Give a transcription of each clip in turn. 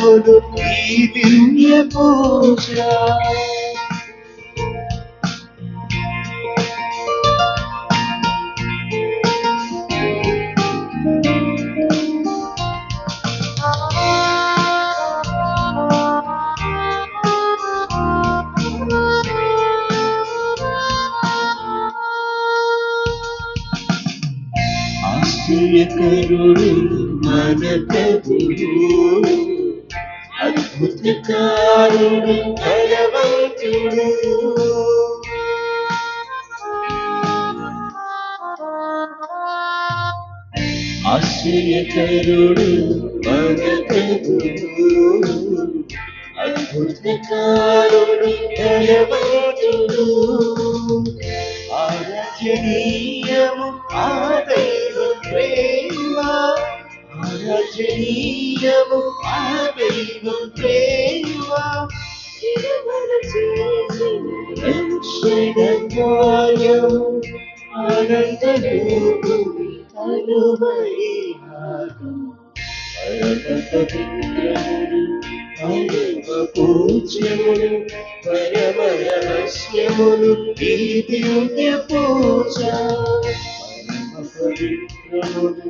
రహస్యములు ఈ దివ్య పూజ. ఆశ్చర్యకరుడు మన ప్రభువు, అద్భుతకారుడు బలవంతుడు. ఆశ్చర్యకరుడు మన ప్రభువు, అద్భుతకారుడు బలవంతుడు. ఆరాధనీయము ఆ దైవ ప్రేమ, ఆరాధనీయము ఆ దైవ ప్రేమ. రక్షణ కార్యము అనంతరూపు అనుభవినాడు. పరమ పూజ్యములు పరమ రహస్యములు ఈ దివ్య పూజ. పరమ పవిత్రములు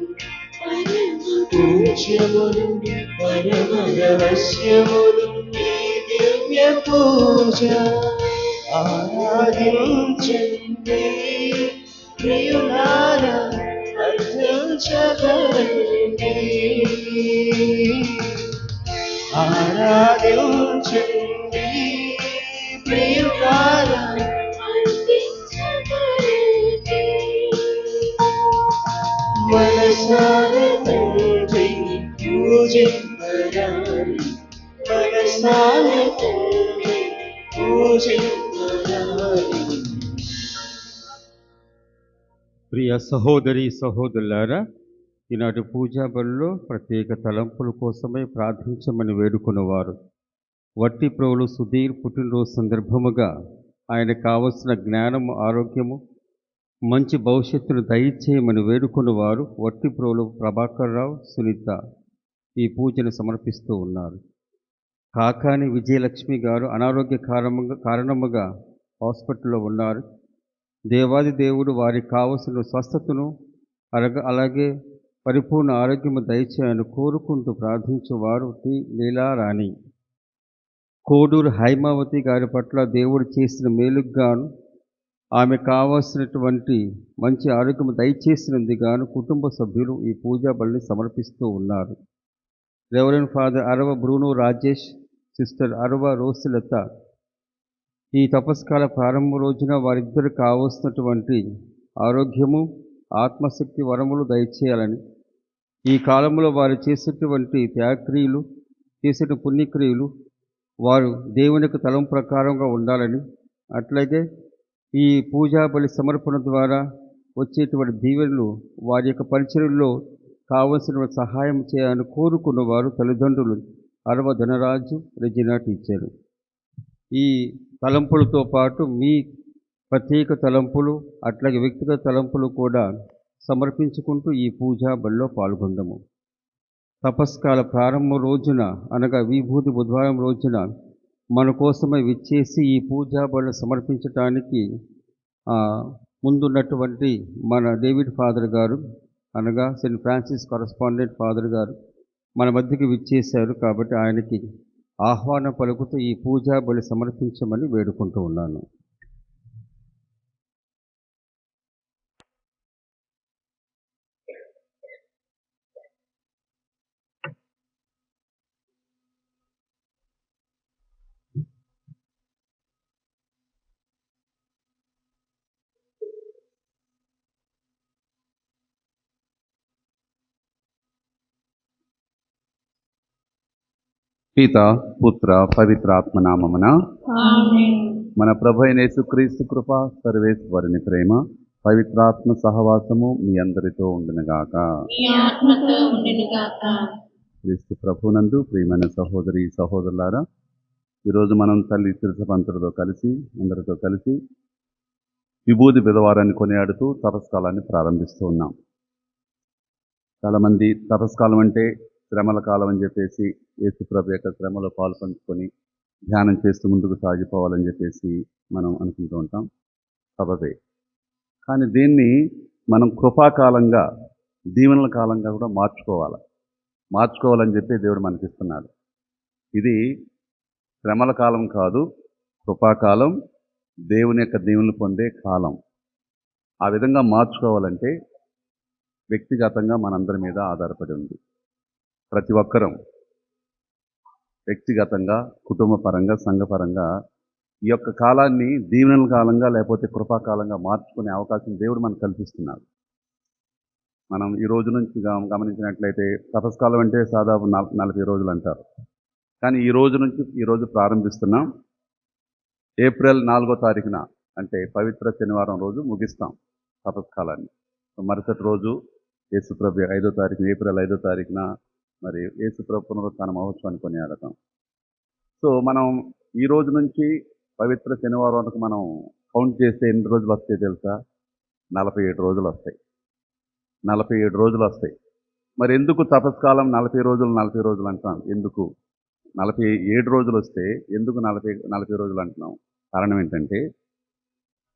పరమ పూజ్యములు పరమ రహస్యములు ఈ దివ్య పూజ. ఆరాధించండి ప్రియులారా, అర్పించగలండి. ఆరాధించండి ప్రియులారా, అర్పించగలండి. మనసారా తండ్రిని పూజింపరాని, మనసారా తండ్రిని పూజింపరాని. ప్రియ సహోదరి సహోదరులారా, ఈనాటి పూజా బలిలో ప్రత్యేక తలంపుల కోసమై ప్రార్థించమని వేడుకున్నవారు వట్టి ప్రోలు సుధీర్ పుట్టినరోజు సందర్భముగా ఆయన కావలసిన జ్ఞానము, ఆరోగ్యము, మంచి భవిష్యత్తును దయచేయమని వేడుకున్నవారు వట్టి ప్రోలు ప్రభాకర్ రావు, సునీత ఈ పూజను సమర్పిస్తూ ఉన్నారు. కాకాని విజయలక్ష్మి గారు అనారోగ్య కారణముగా హాస్పిటల్లో ఉన్నారు. దేవాది దేవుడు వారికి కావలసిన స్వస్థతను అలాగే పరిపూర్ణ ఆరోగ్యము దయచేయని కోరుకుంటూ ప్రార్థించేవారు టి లీలారాణి. కోడూరు హైమావతి గారి పట్ల దేవుడు చేసిన మేలుగాను, ఆమె కావలసినటువంటి మంచి ఆరోగ్యము దయచేసినందుకు గాను కుటుంబ సభ్యులు ఈ పూజా బలిని సమర్పిస్తూ ఉన్నారు. రెవరెండ్ ఫాదర్ అరవ బ్రూనో రాజేష్, సిస్టర్ అరవ రోసిలత ఈ తపస్కాల ప్రారంభ రోజున వారిద్దరు కావలసినటువంటి ఆరోగ్యము, ఆత్మశక్తి వరములు దయచేయాలని, ఈ కాలంలో వారు చేసేటువంటి త్యాగక్రియలు, చేసే పుణ్యక్రియలు వారు దేవునికి తలం ప్రకారంగా ఉండాలని, అట్లాగే ఈ పూజా బలి సమర్పణ ద్వారా వచ్చేటువంటి దీవెనలు వారి యొక్క పరిచర్యల్లో కావలసిన సహాయం చేయాలని కోరుకున్న వారు తల్లిదండ్రులు అరవ ధనరాజు, రెజినా టీచరు. ఈ తలంపులతో పాటు మీ ప్రత్యేక తలంపులు అట్లాగే వ్యక్తిగత తలంపులు కూడా సమర్పించుకుంటూ ఈ పూజా బలిలో పాల్గొందాము. తపస్కాల ప్రారంభ రోజున అనగా విభూతి బుధవారం రోజున మన కోసమై విచ్చేసి ఈ పూజా బలిని సమర్పించటానికి ముందున్నటువంటి మన డేవిడ్ ఫాదర్ గారు అనగా సెయింట్ ఫ్రాన్సిస్ కరస్పాండెంట్ ఫాదర్ గారు మన మధ్యకి విచ్చేశారు. కాబట్టి ఆయనకి ఆహ్వానం పలుకుతూ ఈ పూజా బలి సమర్పించమని వేడుకుంటూ ఉన్నాను. పిత పుత్ర పవిత్రాత్మ నామమున మన ప్రభు అయిన యేసుక్రీస్తు కృప, సర్వేశ్వరుని ప్రేమ, పవిత్రాత్మ సహవాసము మీ అందరితో ఉండునుగాక. క్రీస్తు ప్రభునందు ప్రియమైన సహోదరి సహోదరులారా, ఈరోజు మనం తల్లి తిరుసపంతులతో కలిసి అందరితో కలిసి విభూతి బుధవారాన్ని కొనియాడుతూ తపస్కాలాన్ని ప్రారంభిస్తూ ఉన్నాం. చాలామంది తపస్కాలం అంటే శ్రమల కాలం అని చెప్పేసి యేసుప్రభు యొక్క శ్రమలో పాలు పంచుకొని ధ్యానం చేస్తూ ముందుకు సాగిపోవాలని చెప్పేసి మనం అనుకుంటూ ఉంటాం. సబబే. కానీ దీన్ని మనం కృపాకాలంగా, దీవెనల కాలంగా కూడా మార్చుకోవాలని చెప్పి దేవుడు మనకిస్తున్నాడు. ఇది శ్రమల కాలం కాదు, కృపాకాలం, దేవుని యొక్క దీవెనలు పొందే కాలం. ఆ విధంగా మార్చుకోవాలంటే వ్యక్తిగతంగా మనందరి మీద ఆధారపడి ఉంది. ప్రతి ఒక్కరం వ్యక్తిగతంగా, కుటుంబ పరంగా, సంఘపరంగా ఈ యొక్క కాలాన్ని దీవెనల కాలంగా లేకపోతే కృపాకాలంగా మార్చుకునే అవకాశం దేవుడు మనకు కల్పిస్తున్నాడు. మనం ఈ రోజు నుంచి గమనించినట్లయితే తపస్కాలం అంటే దాదాపు 40 రోజులు అంటారు. కానీ ఈ రోజు ప్రారంభిస్తున్నాం. ఏప్రిల్ 4వ తారీఖున అంటే పవిత్ర శనివారం రోజు ముగిస్తాం తపస్కాలాన్ని. మరుసటి రోజు యేసుప్రభు 5వ తారీఖున, ఏప్రిల్ 5వ తారీఖున మరి యేసుప్రభు పునరుత్థాన మహోత్సవాన్ని కొనియాడతాం. సో మనం ఈ రోజు నుంచి పవిత్ర శనివారం వరకు మనం కౌంట్ చేస్తే ఎన్ని రోజులు వస్తాయి తెలుసా? 47 రోజులు వస్తాయి. 47 రోజులు వస్తాయి. మరి ఎందుకు తపస్కాలం 40 రోజులు అంటాం? ఎందుకు 47 రోజులు వస్తే ఎందుకు 40 రోజులు అంటున్నాం? కారణం ఏంటంటే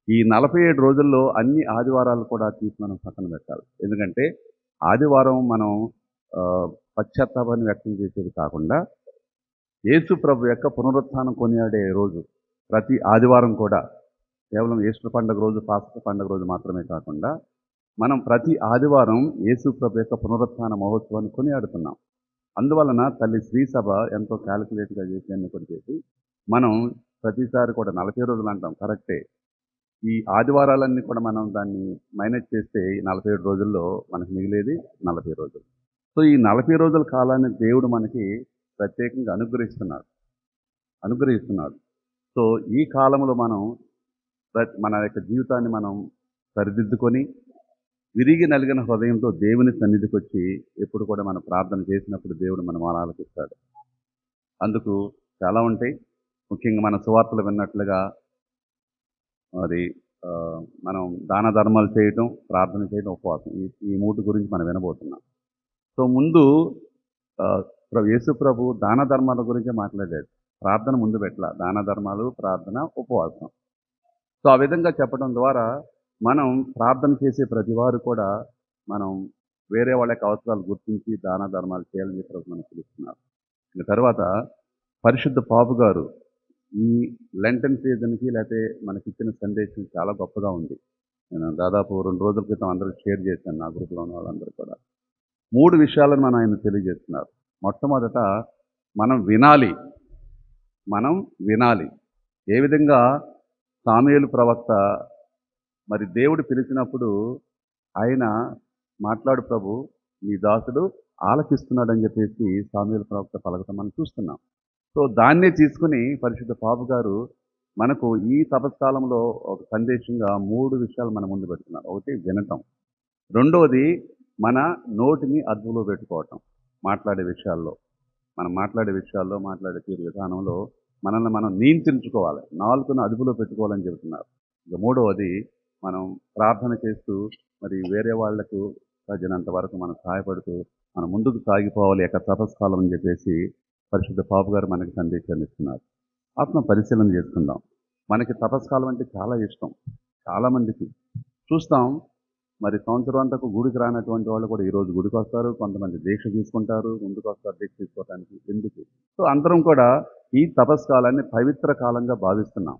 ఈ 47 రోజుల్లో అన్ని ఆదివారాలు కూడా తీసి మనం పక్కన పెట్టాలి. ఎందుకంటే ఆదివారం మనం పశ్చాత్తాపాన్ని వ్యక్తం చేసేది కాకుండా యేసు ప్రభు యొక్క పునరుత్థానం కొనియాడే రోజు. ప్రతి ఆదివారం కూడా కేవలం ఈస్టర్ పండుగ రోజు, పాస్కా పండుగ రోజు మాత్రమే కాకుండా మనం ప్రతి ఆదివారం యేసు ప్రభు యొక్క పునరుత్థాన మహోత్సవాన్ని కొనియాడుతున్నాం. అందువలన తల్లి శ్రీసభ ఎంతో క్యాలిక్యులేట్గా చేసి అన్ని కూడా చేసి మనం ప్రతిసారి కూడా 40 రోజులు అంటాం, కరెక్టే. ఈ ఆదివారాలన్నీ కూడా మనం దాన్ని మైనస్ చేస్తే ఈ 47 రోజుల్లో మనకు మిగిలేది 40 రోజులు. సో ఈ 40 రోజుల కాలాన్ని దేవుడు మనకి ప్రత్యేకంగా అనుగ్రహిస్తున్నాడు. సో ఈ కాలంలో మనం మన యొక్క జీవితాన్ని మనం సరిదిద్దుకొని విరిగి నలిగిన హృదయంతో దేవుని సన్నిధికి వచ్చి ఎప్పుడు కూడా మనం ప్రార్థన చేసినప్పుడు దేవుడు మన ఆలకిస్తాడు. అందుకు చాలా ఉంటాయి. ముఖ్యంగా మన సువార్తలు విన్నట్లుగా మరి మనం దాన ధర్మాలు చేయటం, ప్రార్థన చేయడం, ఉపవాసం, ఈ 3 గురించి మనం వినబోతున్నాం. సో ముందు యేసు ప్రభు దాన ధర్మాల గురించే మాట్లాడాడు. ప్రార్థన ముందు పెట్టాల. దాన ధర్మాలు, ప్రార్థన, ఉపవాసం. సో ఆ విధంగా చెప్పడం ద్వారా మనం ప్రార్థన చేసే ప్రతి వారు కూడా మనం వేరే వాళ్ళ యొక్క అవసరాలు గుర్తించి దాన ధర్మాలు చేయాలని చెప్పి మనకు తెలుస్తున్నారు. ఇంకా తర్వాత పరిశుద్ధ పాపు గారు ఈ లెంటన్ సీజన్కి లేకపోతే మనకి ఇచ్చిన సందేశం చాలా గొప్పగా ఉంది. నేను దాదాపు 2 రోజుల క్రితం అందరికి షేర్ చేశాను, నా గ్రూప్లో ఉన్న వాళ్ళందరూ కూడా. 3 విషయాలను మనం ఆయన తెలియజేస్తున్నారు. మొట్టమొదట మనం వినాలి. ఏ విధంగా సాముయేలు ప్రవక్త మరి దేవుడు పిలిచినప్పుడు ఆయన మాట్లాడు ప్రభు, నీ దాసుడు ఆలకిస్తున్నాడని చెప్పేసి సాముయేలు ప్రవక్త పలకటం మనం చూస్తున్నాం. సో దాన్నే తీసుకుని పరిశుద్ధ పాపు గారు మనకు ఈ తపస్కాలంలో ఒక సందేశంగా 3 విషయాలు మన ముందు పెడుతున్నారు. ఒకటి వినటం, రెండవది మన నోటిని అదుపులో పెట్టుకోవటం. మాట్లాడే విషయాల్లో మాట్లాడే తీరు విధానంలో మనల్ని మనం నియంత్రించుకోవాలి, నాలుకను అదుపులో పెట్టుకోవాలని చెబుతున్నారు. ఇక మూడవది మనం ప్రార్థన చేస్తూ మరి వేరే వాళ్లకు తగినంత వరకు మనం సహాయపడుతూ మనం ముందుకు సాగిపోవాలి యొక్క తపస్కాలం అని చెప్పేసి పరిశుద్ధ పాపు గారు మనకి సందేశాన్ని ఇస్తున్నారు. ఆత్మ పరిశీలన చేసుకుందాం. మనకి తపస్కాలం అంటే చాలా ఇష్టం. చాలామందికి చూస్తాం, మరి సంవత్సరం అంతకు గుడికి రానటువంటి వాళ్ళు కూడా ఈరోజు గుడికి వస్తారు. కొంతమంది దీక్ష తీసుకుంటారు, ముందుకు వస్తారు దీక్ష తీసుకోవడానికి. ఎందుకు? సో అందరం కూడా ఈ తపస్కాలాన్ని పవిత్ర కాలంగా భావిస్తున్నాం.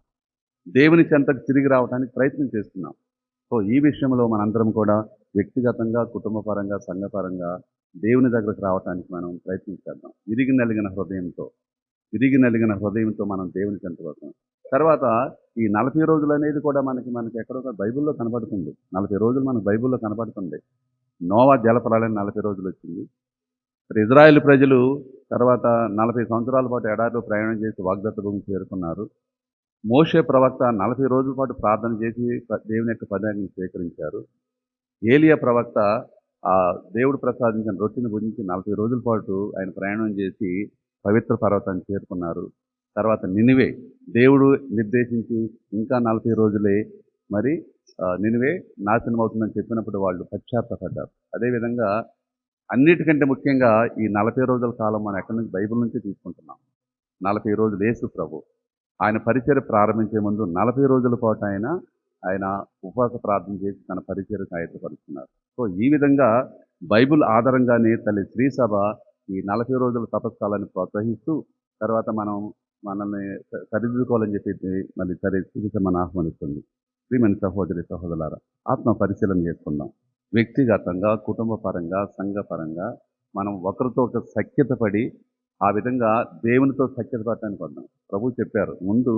దేవుని చెంతకు తిరిగి రావడానికి ప్రయత్నం చేస్తున్నాం. సో ఈ విషయంలో మనందరం కూడా వ్యక్తిగతంగా, కుటుంబపరంగా, సంఘపరంగా దేవుని దగ్గరకు రావడానికి మనం ప్రయత్నం చేద్దాం. విరిగి నలిగిన హృదయంతో మనం దేవుని చెంతకు వస్తాం. తర్వాత ఈ 40 రోజులు అనేది కూడా మనకి ఎక్కడో బైబిల్లో కనపడుతుంది. 40 రోజులు మనకు బైబిల్లో కనపడుతుంది. నోవా జలప్రళయం 40 రోజులు వచ్చింది. ఇజ్రాయేల్ ప్రజలు తర్వాత 40 సంవత్సరాల పాటు ఎడారిలో ప్రయాణం చేసి వాగ్దత్త భూమికి చేరుకున్నారు. మోషే ప్రవక్త 40 రోజుల పాటు ప్రార్థన చేసి దేవుని యొక్క పదాన్ని స్వీకరించారు. ఏలియా ప్రవక్త ఆ దేవుడు ప్రసాదించిన రొట్టెని భుజించి 40 రోజుల పాటు ఆయన ప్రయాణం చేసి పవిత్ర పర్వతాన్ని చేరుకున్నారు. తర్వాత నినివే దేవుడు నిర్దేశించి ఇంకా 40 రోజులే మరి నినివే నాశనం అవుతుందని చెప్పినప్పుడు వాళ్ళు పశ్చాత్తపడ్డారు. అదేవిధంగా అన్నిటికంటే ముఖ్యంగా ఈ 40 రోజుల కాలం మనం ఎక్కడి నుంచి బైబిల్ నుంచి తీసుకుంటున్నాం. 40 రోజులు యేసు ప్రభు ఆయన పరిచర్య ప్రారంభించే ముందు 40 రోజుల పాటు ఆయన ఉపవాస ప్రార్థన చేసి తన పరిచర్యకు ఆయత్తపరుస్తున్నారు. సో ఈ విధంగా బైబిల్ ఆధారంగానే తల్లి శ్రీ సభ ఈ 40 రోజుల తపస్కాలాన్ని ప్రోత్సహిస్తూ తర్వాత మనల్ని సరిదిద్దుకోవాలని చెప్పి మళ్ళీ శ్రీ సభను ఆహ్వానిస్తుంది. శ్రీమని సహోదరి సహోదరులారా, ఆత్మ పరిశీలన చేసుకుందాం. వ్యక్తిగతంగా, కుటుంబ పరంగా, సంఘపరంగా మనం ఒకరితో ఒక సఖ్యత పడి ఆ విధంగా దేవునితో సఖ్యత పడటానికి వద్దాం. ప్రభు చెప్పారు, ముందు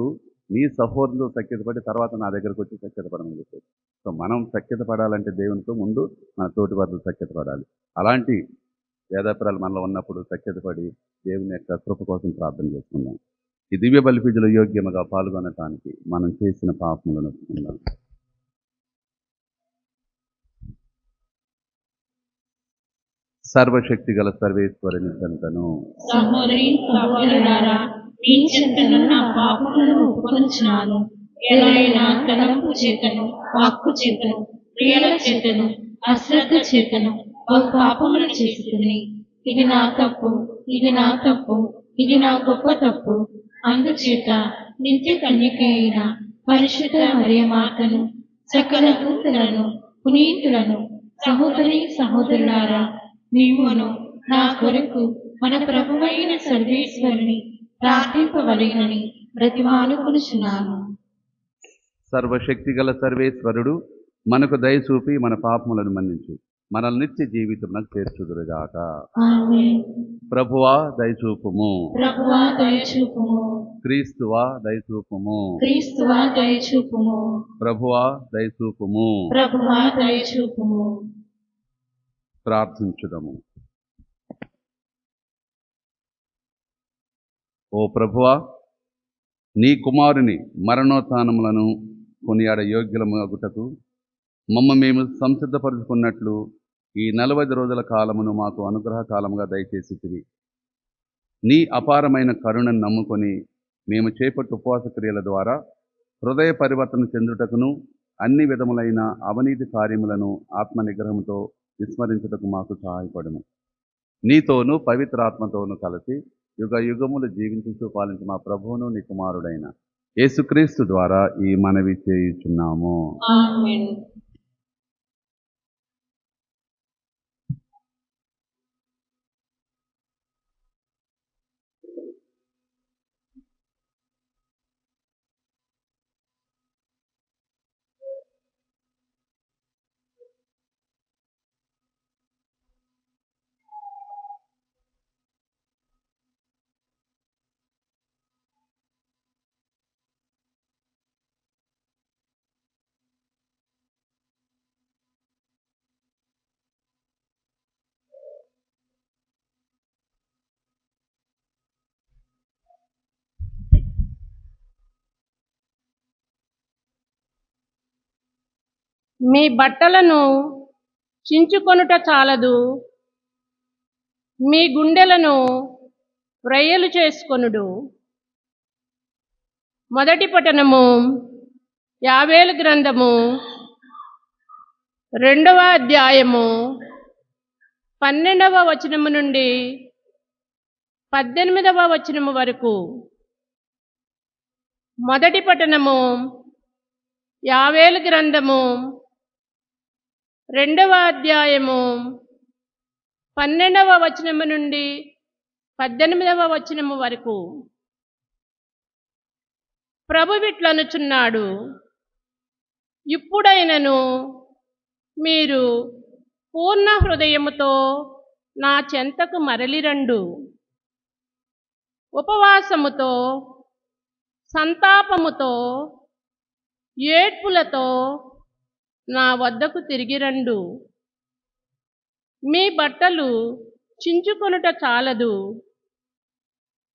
నీ సహోదరులతో సఖ్యత పడి తర్వాత నా దగ్గరకు వచ్చి సఖ్యత పడమని చెప్పారు. సో మనం సఖ్యత పడాలంటే దేవునితో ముందు మన తోటి వారితో సఖ్యత పడాలి. అలాంటి వేదాపురాలు మనలో ఉన్నప్పుడు సఖ్యత పడి దేవుని యొక్క కృప కోసం ప్రార్థన చేసుకుందాం. ఈ దివ్య బలి పూజలో యోగ్యముగా పాల్గొనటానికి మనం చేసిన పాపములను ఒప్పుకుందాం. సర్వశక్తి గల సర్వేశ్వరుని చెంతను సహోదరి సహోదరులారా, మీ చెంతను నా పాపములను ఒప్పుకొనుచున్నాను. ఎలాగైనా తలంపు చేతను, వాక్కు చేతను, క్రియల చేతను, అశ్రద్ధ చేతను ఒక పాపములను చేసితిని. ఇది నా తప్పు, ఇది నా తప్పు, ఇది నా గొప్ప తప్పు. అందుచేత నిత్య కన్యక అయిన పరిశుద్ధ మరియమాతను, సకల దూతలను, పునీతులను, సహోదరి సహోదరులారా, మీమును నా కొరకు మన ప్రభువైన సర్వేశ్వరుని ప్రార్థింపవలెనని బ్రతిమాలుకొనుచున్నాను. సర్వశక్తి గల సర్వేశ్వరుడు మనకు దయ చూపి మన పాపములను మన్నించు, మనల్ని నిత్య జీవితమునకు చేర్చుదురుగాక. ఆమేన్. ప్రభువా దయచూపుము, ప్రభువా దయచూపుము, క్రీస్తువా దయచూపుము, క్రీస్తువా దయచూపుము, ప్రభువా దయచూపుము. ప్రభువా దయచూపుము. ప్రార్థించుదము. ఓ ప్రభువా, నీ కుమారుని మరణోత్థానములను కొనియాడ యోగ్యులమగుటకు మేము సంసిద్ధపరుచుకున్నట్లు ఈ 40 రోజుల కాలమును మాకు అనుగ్రహ కాలముగా దయచేసితివి. నీ అపారమైన కరుణను నమ్ముకొని మేము చేపట్టు ఉపవాస క్రియల ద్వారా హృదయ పరివర్తన చెందుటకును అన్ని విధములైన అవినీతి కార్యములను ఆత్మ నిగ్రహంతో విస్మరించుటకు మాకు సహాయపడము. నీతోనూ పవిత్రాత్మతోనూ కలిసి యుగ యుగములు జీవించుతూ పాలించి మా ప్రభువును నీ కుమారుడైన యేసుక్రీస్తు ద్వారా ఈ మనవి చేయుచున్నాము. ఆమేన్. మీ బట్టలను చించుకొనుట చాలదు, మీ గుండెలను వ్రయ్యలు చేసుకొనుడు. మొదటి పఠనము యావేలు గ్రంథము 2వ అధ్యాయము 12వ వచనము నుండి 18వ వచనము వరకు. మొదటి పఠనము యావేలు గ్రంథము 2వ అధ్యాయము 12వ వచనము నుండి 18వ వచనము వరకు. ప్రభువిట్లనుచున్నాడు, ఇప్పుడైనను మీరు పూర్ణ హృదయముతో నా చెంతకు మరలిరండు. ఉపవాసముతో, సంతాపముతో, ఏడ్పులతో నా వద్దకు తిరిగిరండు. మీ బట్టలు చించుకొనుట చాలదు,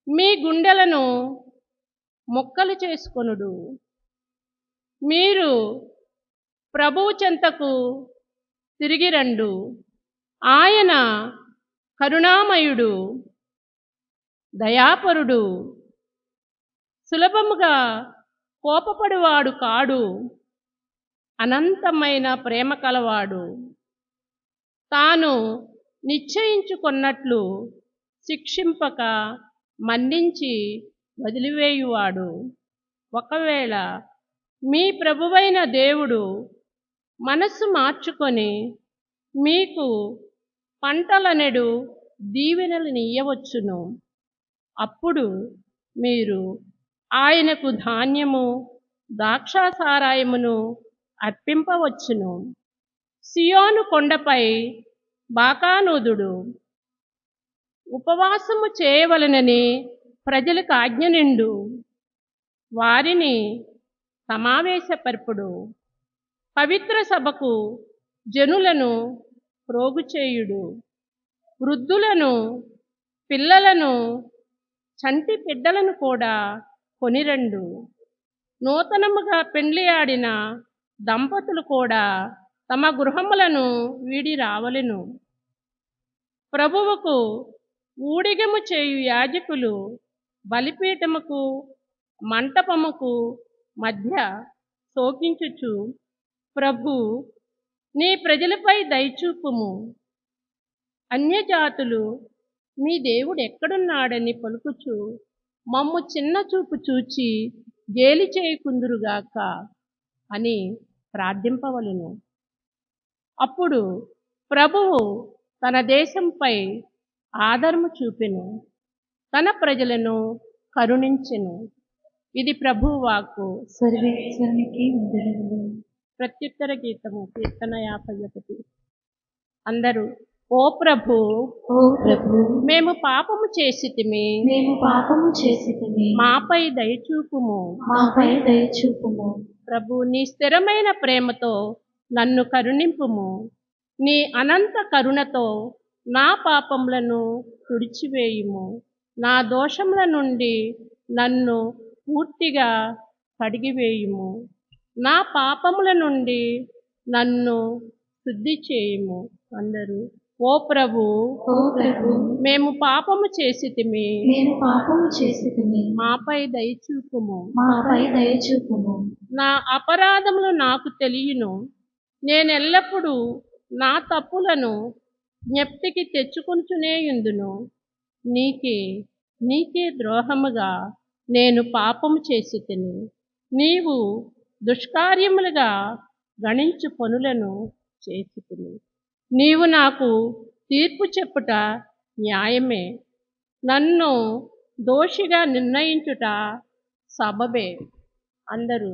మీ గుండెలను ముక్కలు చేసుకొనుడు. మీరు ప్రభువు చెంతకు తిరిగిరండు. ఆయన కరుణామయుడు, దయాపరుడు, సులభముగా కోపపడువాడు కాడు, అనంతమైన ప్రేమ కలవాడు. తాను నిశ్చయించుకున్నట్లు శిక్షింపక మన్నించి వదిలివేయువాడు. ఒకవేళ మీ ప్రభువైన దేవుడు మనస్సు మార్చుకొని మీకు పంటలనెడు దీవెనలనియ్యవచ్చును. అప్పుడు మీరు ఆయనకు ధాన్యము ద్రాక్షాసారాయమును అర్పింపవచ్చును. సియోను కొండపై బాకానూదుడు ఉపవాసము చేయవలనని ప్రజలకు ఆజ్ఞనిండు. వారిని సమావేశపరుపుడు. పవిత్ర సభకు జనులను ప్రోగుచేయుడు. వృద్ధులను, పిల్లలను, చంటి బిడ్డలను కూడా కొనిరండు. నూతనముగా పెండ్లి ఆడిన దంపతులు కూడా తమ గృహములను వీడి రావలెను. ప్రభువుకు ఊడిగము చేయు యాజకులు బలిపీఠముకు మంటపముకు మధ్య శోకించుచు, ప్రభు నీ ప్రజలపై దయచూపుము, అన్యజాతులు మీ దేవుడు ఎక్కడున్నాడని పలుకుచు మమ్ము చిన్న చూపు చూచి గేలి చేయకుందురుగాక అని ప్రార్థింపవలెను. అప్పుడు ప్రభువు తన దేశంపై ఆదరము చూపెను, తన ప్రజలను కరుణించెను. ఇది ప్రభువు వాక్కు. సర్వేశ్వరునికి వందనములు. ప్రత్యుత్తర గీతము కీర్తన 51. అందరూ, ఓ ప్రభు, ఓ ప్రభు, మేము పాపము చేసితిమి, మేము పాపము చేసితిమి, మాపై దయచూపుము. మాపై దయచూపుము. ప్రభు, నీ స్థిరమైన ప్రేమతో నన్ను కరుణింపుము. నీ అనంత కరుణతో నా పాపములను తుడిచివేయుము. నా దోషముల నుండి నన్ను పూర్తిగా కడిగివేయుము. నా పాపముల నుండి నన్ను శుద్ధి చేయుము. అందరూ, ఓ ప్రభు, ఓ ప్రభు, మేము పాపము చేసితిమి, మేము పాపము చేసితిమి, మాపై దయచూపుము. మాపై దయచూపుము. నా అపరాధములు నాకు తెలియను. నేనెల్లప్పుడూ నా తప్పులను జ్ఞప్తికి తెచ్చుకొంచునేయుందును. నీకే ద్రోహముగా నేను పాపము చేసితిని. నీవు దుష్కార్యములుగా గణించు పనులను చేసితిని. నీవు నాకు తీర్పు చెప్పుట న్యాయమే, నన్ను దోషిగా నిర్ణయించుట సబబే. అందరూ,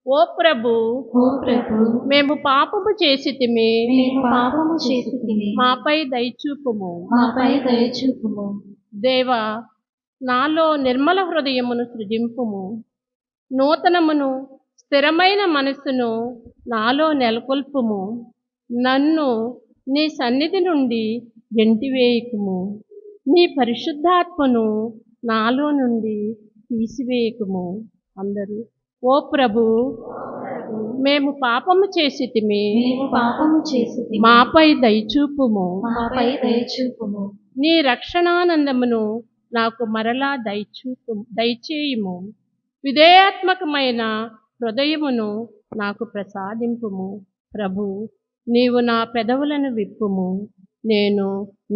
ఓ ప్రభు, ఓ ప్రభు, మేము పాపము చేసితిమి, మేము పాపము చేసితిమి, మాపై దయచూపుము. మాపై దయచూపుము. దేవా, నాలో నిర్మల హృదయమును సృజింపుము. నూతనమును స్థిరమైన మనస్సును నాలో నెలకొల్పుము. నన్ను నీ సన్నిధి నుండి గెంటివేయకుము. నీ పరిశుద్ధాత్మను నాలో నుండి తీసివేయకుము. అందరూ, ఓ ప్రభు, మేము పాపము చేసితిమి, మేము పాపము చేసితిమి, మాపై దయచూపుము. మాపై దయచూపుము. నీ రక్షణానందమును నాకు మరలా దయచేయుము. విధేయాత్మకమైన హృదయమును నాకు ప్రసాదింపుము. ప్రభు, నీవు నా పెదవులను విప్పుము, నేను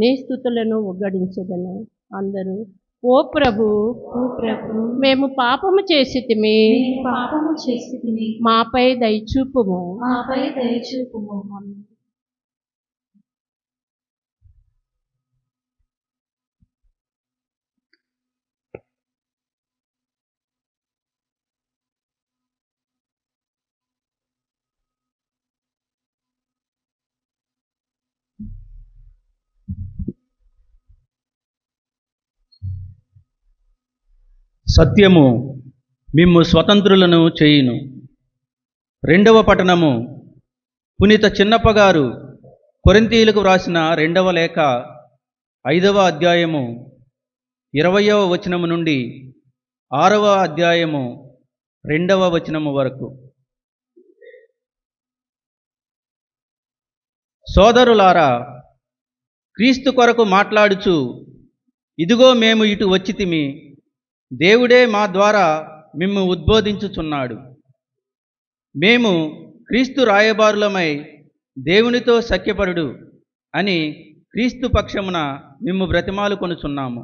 నీ స్తుతులను ఉగ్గడించదను. అందరూ, ఓ ప్రభు, ఓ ప్రభు, మేము పాపము చేసితిమి, మేము పాపము చేసితిమి, మాపై దయచూపుము. మాపై దయచూపుము. సత్యము మిమ్ము స్వతంత్రులను చేయును. 2వ పట్టణము. పునీత చిన్నప్పగారు కొరింథీయులకు వ్రాసిన 2వ లేఖ 5వ అధ్యాయము 20వ వచనము నుండి 6వ అధ్యాయము 2వ వచనము వరకు. సోదరులారా, క్రీస్తు కొరకు మాట్లాడుచు, ఇదిగో మేము ఇటు వచ్చితిమి, దేవుడే మా ద్వారా మిమ్ము ఉద్బోధించుచున్నాడు. మేము క్రీస్తు రాయబారులమై దేవునితో సఖ్యపరుడు అని క్రీస్తు పక్షమున మిమ్ము బ్రతిమాలు కొనుచున్నాము.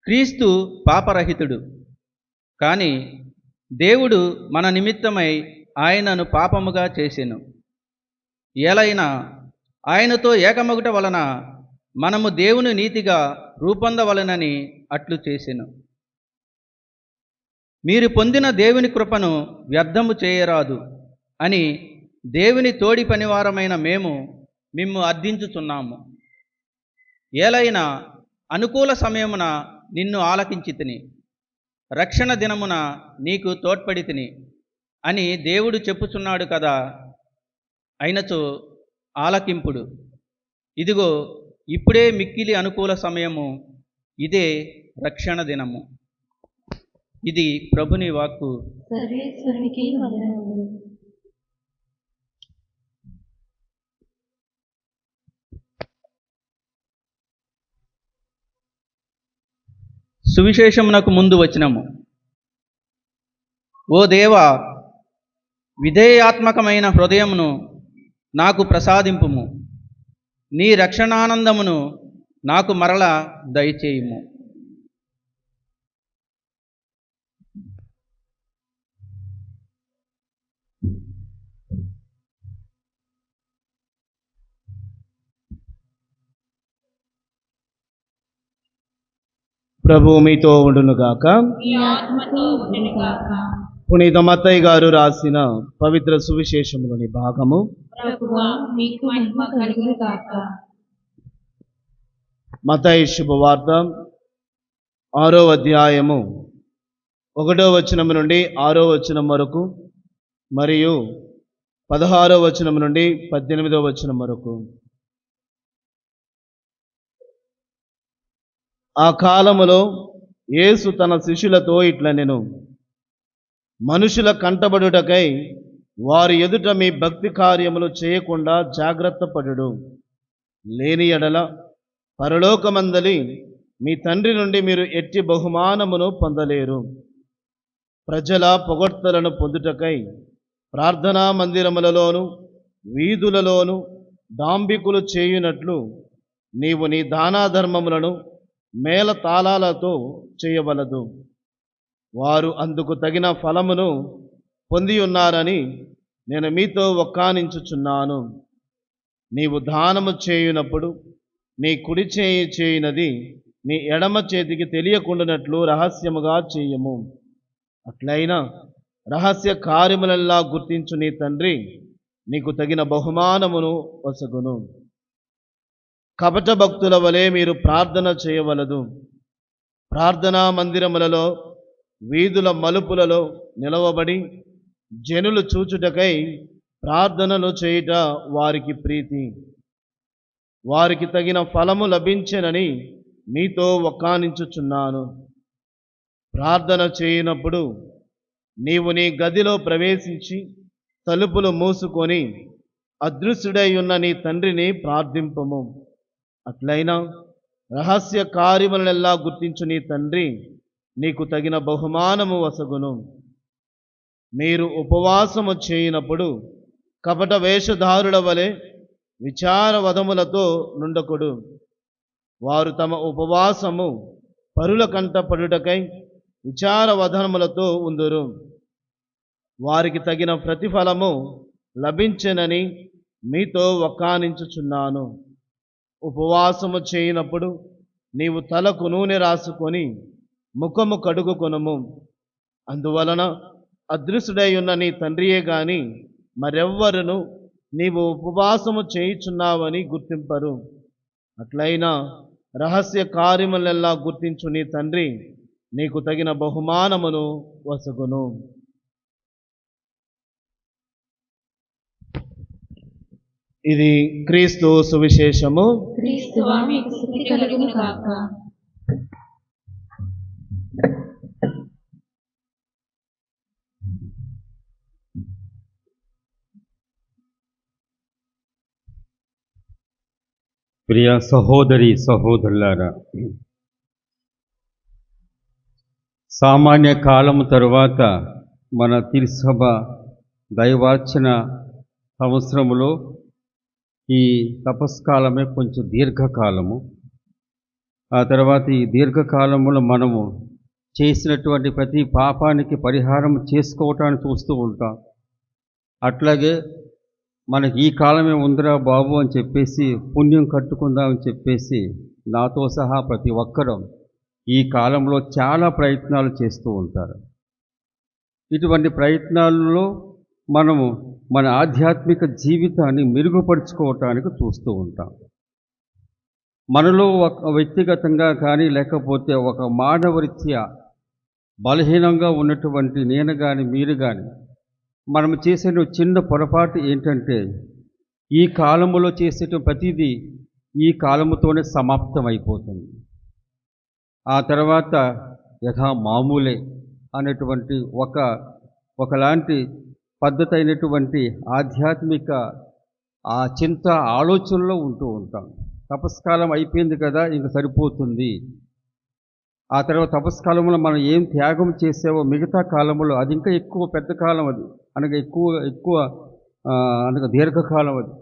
క్రీస్తు పాపరహితుడు, కానీ దేవుడు మన నిమిత్తమై ఆయనను పాపముగా చేసెను. ఏలైనా ఆయనతో ఏకమగుట వలన మనము దేవుని నీతిగా రూపొందవలనని అట్లు చేసెను. మీరు పొందిన దేవుని కృపను వ్యర్థము చేయరాదు అని దేవుని తోడి పనివారమైన మేము మిమ్ము అర్థించుచున్నాము. ఏలైనా అనుకూల సమయమున నిన్ను ఆలకించితిని, రక్షణ దినమున నీకు తోడ్పడితిని అని దేవుడు చెప్పుచున్నాడు కదా. అయినచో ఆలకింపుడు. ఇదిగో ఇప్పుడే మిక్కిలి అనుకూల సమయము, ఇదే రక్షణ దినము. ఇది ప్రభుని వాక్కు. సర్వేశ్వరునికి వందనములు. సువిశేషమునకు ముందు వచనము. ఓ దేవా, విధేయాత్మకమైన హృదయమును నాకు ప్రసాదింపుము, నీ రక్షణానందమును నాకు మరల దయచేయుము. ప్రభువు మీతో ఉండునుగాక. మీ ఆత్మతో ఉండునుగాక. పునీత మత్తయి గారు రాసిన పవిత్ర సువిశేషములోని భాగము. ప్రభువా, మీకు మహిమ కలుగునుగాక. మత్తయి శుభవార్త 6వ అధ్యాయము 1వ వచనం నుండి 6వ వచనం వరకు మరియు 16వ వచనం నుండి 18వ వచనం వరకు. ఆ కాలములో యేసు తన శిష్యులతో ఇట్లనెను, మనుషుల కంటబడుటకై వారి ఎదుట మీ భక్తి కార్యములు చేయకుండా జాగ్రత్త పడుడు. లేని ఎడల పరలోకమందలి మీ తండ్రి నుండి మీరు ఎట్టి బహుమానమును పొందలేరు. ప్రజల పొగడ్తలను పొందుటకై ప్రార్థనా మందిరములలోను వీధులలోను డాంబికులు చేయునట్లు నీవు నీ దానాధర్మములను మేళ తాళాలతో చేయవలదు. వారు అందుకు తగిన ఫలమును పొంది ఉన్నారని నేను మీతో ఒక్కానించుచున్నాను. నీవు దానము చేయునప్పుడు నీ కుడి చేయి చేయునది నీ ఎడమ చేతికి తెలియకుండానట్లు రహస్యముగా చేయము. అట్లయినా రహస్య కార్యములల్లా గుర్తించు నీ తండ్రి నీకు తగిన బహుమానమును వసగును. కపట భక్తుల వలె మీరు ప్రార్థన చేయవలదు. ప్రార్థనా మందిరములలో వీధుల మలుపులలో నిలవబడి జనులు చూచుటకై ప్రార్థనలు చేయుట వారికి ప్రీతి. వారికి తగిన ఫలము లభించెనని మీతో ఒక్కానించుచున్నాను. ప్రార్థన చేయనప్పుడు నీవు నీ గదిలో ప్రవేశించి తలుపులు మూసుకొని అదృశ్యుడై ఉన్న నీ తండ్రిని ప్రార్థింపము. అట్లయినా రహస్య కార్యములనెల్లా గుర్తించు నీ తండ్రి నీకు తగిన బహుమానము వసగును. మీరు ఉపవాసము చేయనప్పుడు కపట వేషధారుల వలె విచారవదములతో నుండకుడు. వారు తమ ఉపవాసము పరుల కంట పడుటకై విచారవదనములతో ఉందురు. వారికి తగిన ప్రతిఫలము లభించెనని మీతో ఒక్కానించుచున్నాను. ఉపవాసము చేయనప్పుడు నీవు తలకు నూనె రాసుకొని ముఖము కడుగుకొనుము. అందువలన అదృశ్యుడై ఉన్న నీ తండ్రియే గాని మరెవ్వరును నీవు ఉపవాసము చేయుచున్నావని గుర్తింపరు. అట్లయినా రహస్య కార్యములెల్లా గుర్తించు నీ తండ్రి నీకు తగిన బహుమానమును వసగును. ఇది క్రీస్తు సువిశేషము. క్రీస్తువా, మీకు స్తుతి కలుగునుగాక. ప్రియ సహోదరి సహోదరులారా, సామాన్య కాలము తరువాత మన తిరుసభ దైవార్చన సంవత్సరములో ఈ తపస్కాలమే కొంచెం దీర్ఘకాలము. ఆ తర్వాత ఈ దీర్ఘకాలములో మనము చేసినటువంటి ప్రతి పాపానికి పరిహారం చేసుకోవటానికి చూస్తూ ఉంటాం. అట్లాగే మనకి ఈ కాలమే ఉందిరా బాబు అని చెప్పేసి పుణ్యం కట్టుకుందామని చెప్పేసి నాతో సహా ప్రతి ఒక్కరూ ఈ కాలంలో చాలా ప్రయత్నాలు చేస్తూ ఉంటారు. ఇటువంటి ప్రయత్నాల్లో మనము మన ఆధ్యాత్మిక జీవితాన్ని మెరుగుపరుచుకోవటానికి చూస్తూ ఉంటాం. మనలో ఒక వ్యక్తిగతంగా కానీ లేకపోతే ఒక మానవరీత్యా బలహీనంగా ఉన్నటువంటి నేను కానీ మీరు కానీ మనం చేసే చిన్న పొరపాటు ఏంటంటే ఈ కాలములో చేసే ప్రతిదీ ఈ కాలముతోనే సమాప్తమైపోతుంది. ఆ తర్వాత యథా మామూలే అనేటువంటి ఒకలాంటి పద్ధతి అయినటువంటి ఆధ్యాత్మిక ఆ చింత ఆలోచనలో ఉంటూ ఉంటాం. తపస్కాలం అయిపోయింది కదా, ఇంక సరిపోతుంది. ఆ తర్వాత తపస్కాలంలో మనం ఏం త్యాగం చేసావో మిగతా కాలంలో అది ఇంకా ఎక్కువ పెద్ద కాలం, అది అనగా ఎక్కువ అనగా దీర్ఘకాలం. అది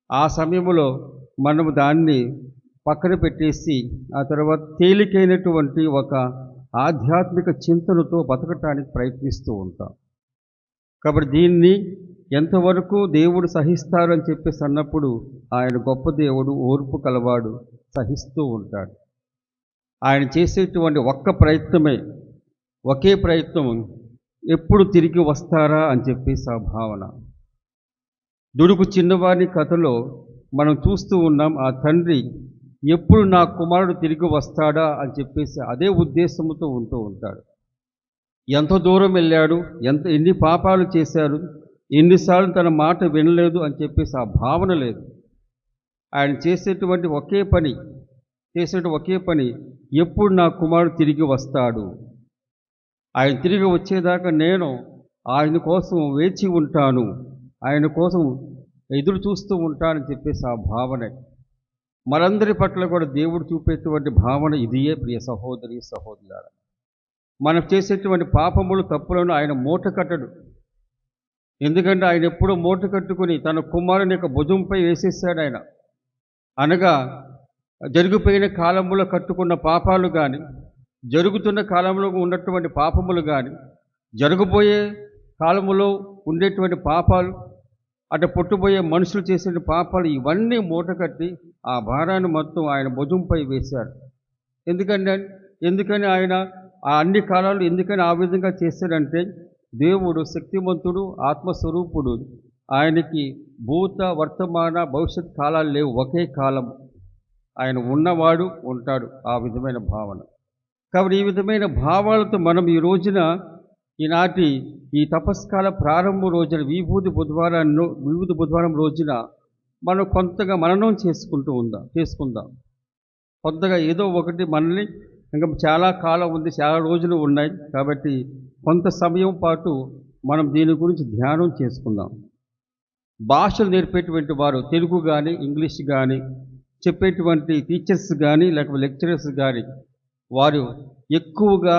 ఆ సమయంలో మనము దాన్ని పక్కన పెట్టేసి ఆ తర్వాత తేలికైనటువంటి ఒక ఆధ్యాత్మిక చింతనతో బతకటానికి ప్రయత్నిస్తూ ఉంటాం. కాబట్టి దీన్ని ఎంతవరకు దేవుడు సహిస్తారు అని చెప్పేసి అన్నప్పుడు ఆయన గొప్ప దేవుడు, ఓర్పు కలవాడు, సహిస్తూ ఉంటాడు. ఆయన చేసేటువంటి ఒకే ప్రయత్నం ఎప్పుడు తిరిగి వస్తారా అని చెప్పేసి ఆ భావన. దుడుకు చిన్నవాని కథలో మనం చూస్తూ ఉన్నాం. ఆ తండ్రి ఎప్పుడు నా కుమారుడు తిరిగి వస్తాడా అని చెప్పేసి అదే ఉద్దేశంతో ఉంటూ ఉంటాడు. ఎంత దూరం వెళ్ళాడు, ఎన్ని పాపాలు చేశారు, ఎన్నిసార్లు తన మాట వినలేదు అని చెప్పేసి ఆ భావన లేదు. ఆయన చేసేటువంటి ఒకే పని ఎప్పుడు నా కుమారుడు తిరిగి వస్తాడు, ఆయన తిరిగి వచ్చేదాకా నేను ఆయన కోసం వేచి ఉంటాను, ఆయన కోసం ఎదురు చూస్తూ ఉంటానని చెప్పేసి ఆ భావనే. మనందరి పట్ల కూడా దేవుడు చూపేటువంటి భావన ఇదియే. ప్రియ సహోదరి సహోదరులారా, మనం చేసేటువంటి పాపములు తప్పులను ఆయన మూట కట్టడు. ఎందుకంటే ఆయన ఎప్పుడూ మూట కట్టుకుని తన కుమారుని యొక్క భుజంపై వేసేసాడు. ఆయన అనగా జరిగిపోయిన కాలంలో కట్టుకున్న పాపాలు కానీ, జరుగుతున్న కాలంలో ఉన్నటువంటి పాపములు కానీ, జరగబోయే కాలములో ఉండేటువంటి పాపాలు, అటు పుట్టబోయే మనుషులు చేసే పాపాలు, ఇవన్నీ మూటకట్టి ఆ భారాన్ని మొత్తం ఆయన భుజంపై వేశారు. ఎందుకని ఆయన ఆ అన్ని కాలాలు ఎందుకని ఆ విధంగా చేశాడంటే దేవుడు శక్తిమంతుడు, ఆత్మస్వరూపుడు. ఆయనకి భూత వర్తమాన భవిష్యత్ కాలాలు లేవు, ఒకే కాలం. ఆయన ఉన్నవాడు, ఉంటాడు. ఆ విధమైన భావన. కాబట్టి ఈ విధమైన భావాలతో మనం ఈ రోజున ఈనాటి ఈ తపస్కాల ప్రారంభ రోజున విభూతి బుధవారం రోజున మనం కొంతగా మననం చేసుకుందాం. కొంతగా ఏదో ఒకటి మనల్ని, ఇంకా చాలా కాలం ఉంది, చాలా రోజులు ఉన్నాయి కాబట్టి కొంత సమయం పాటు మనం దీని గురించి ధ్యానం చేసుకుందాం. భాషలు నేర్పేటువంటి వారు తెలుగు కానీ ఇంగ్లీష్ కానీ చెప్పేటువంటి టీచర్స్ కానీ లేకపోతే లెక్చరర్స్ కానీ వారు ఎక్కువగా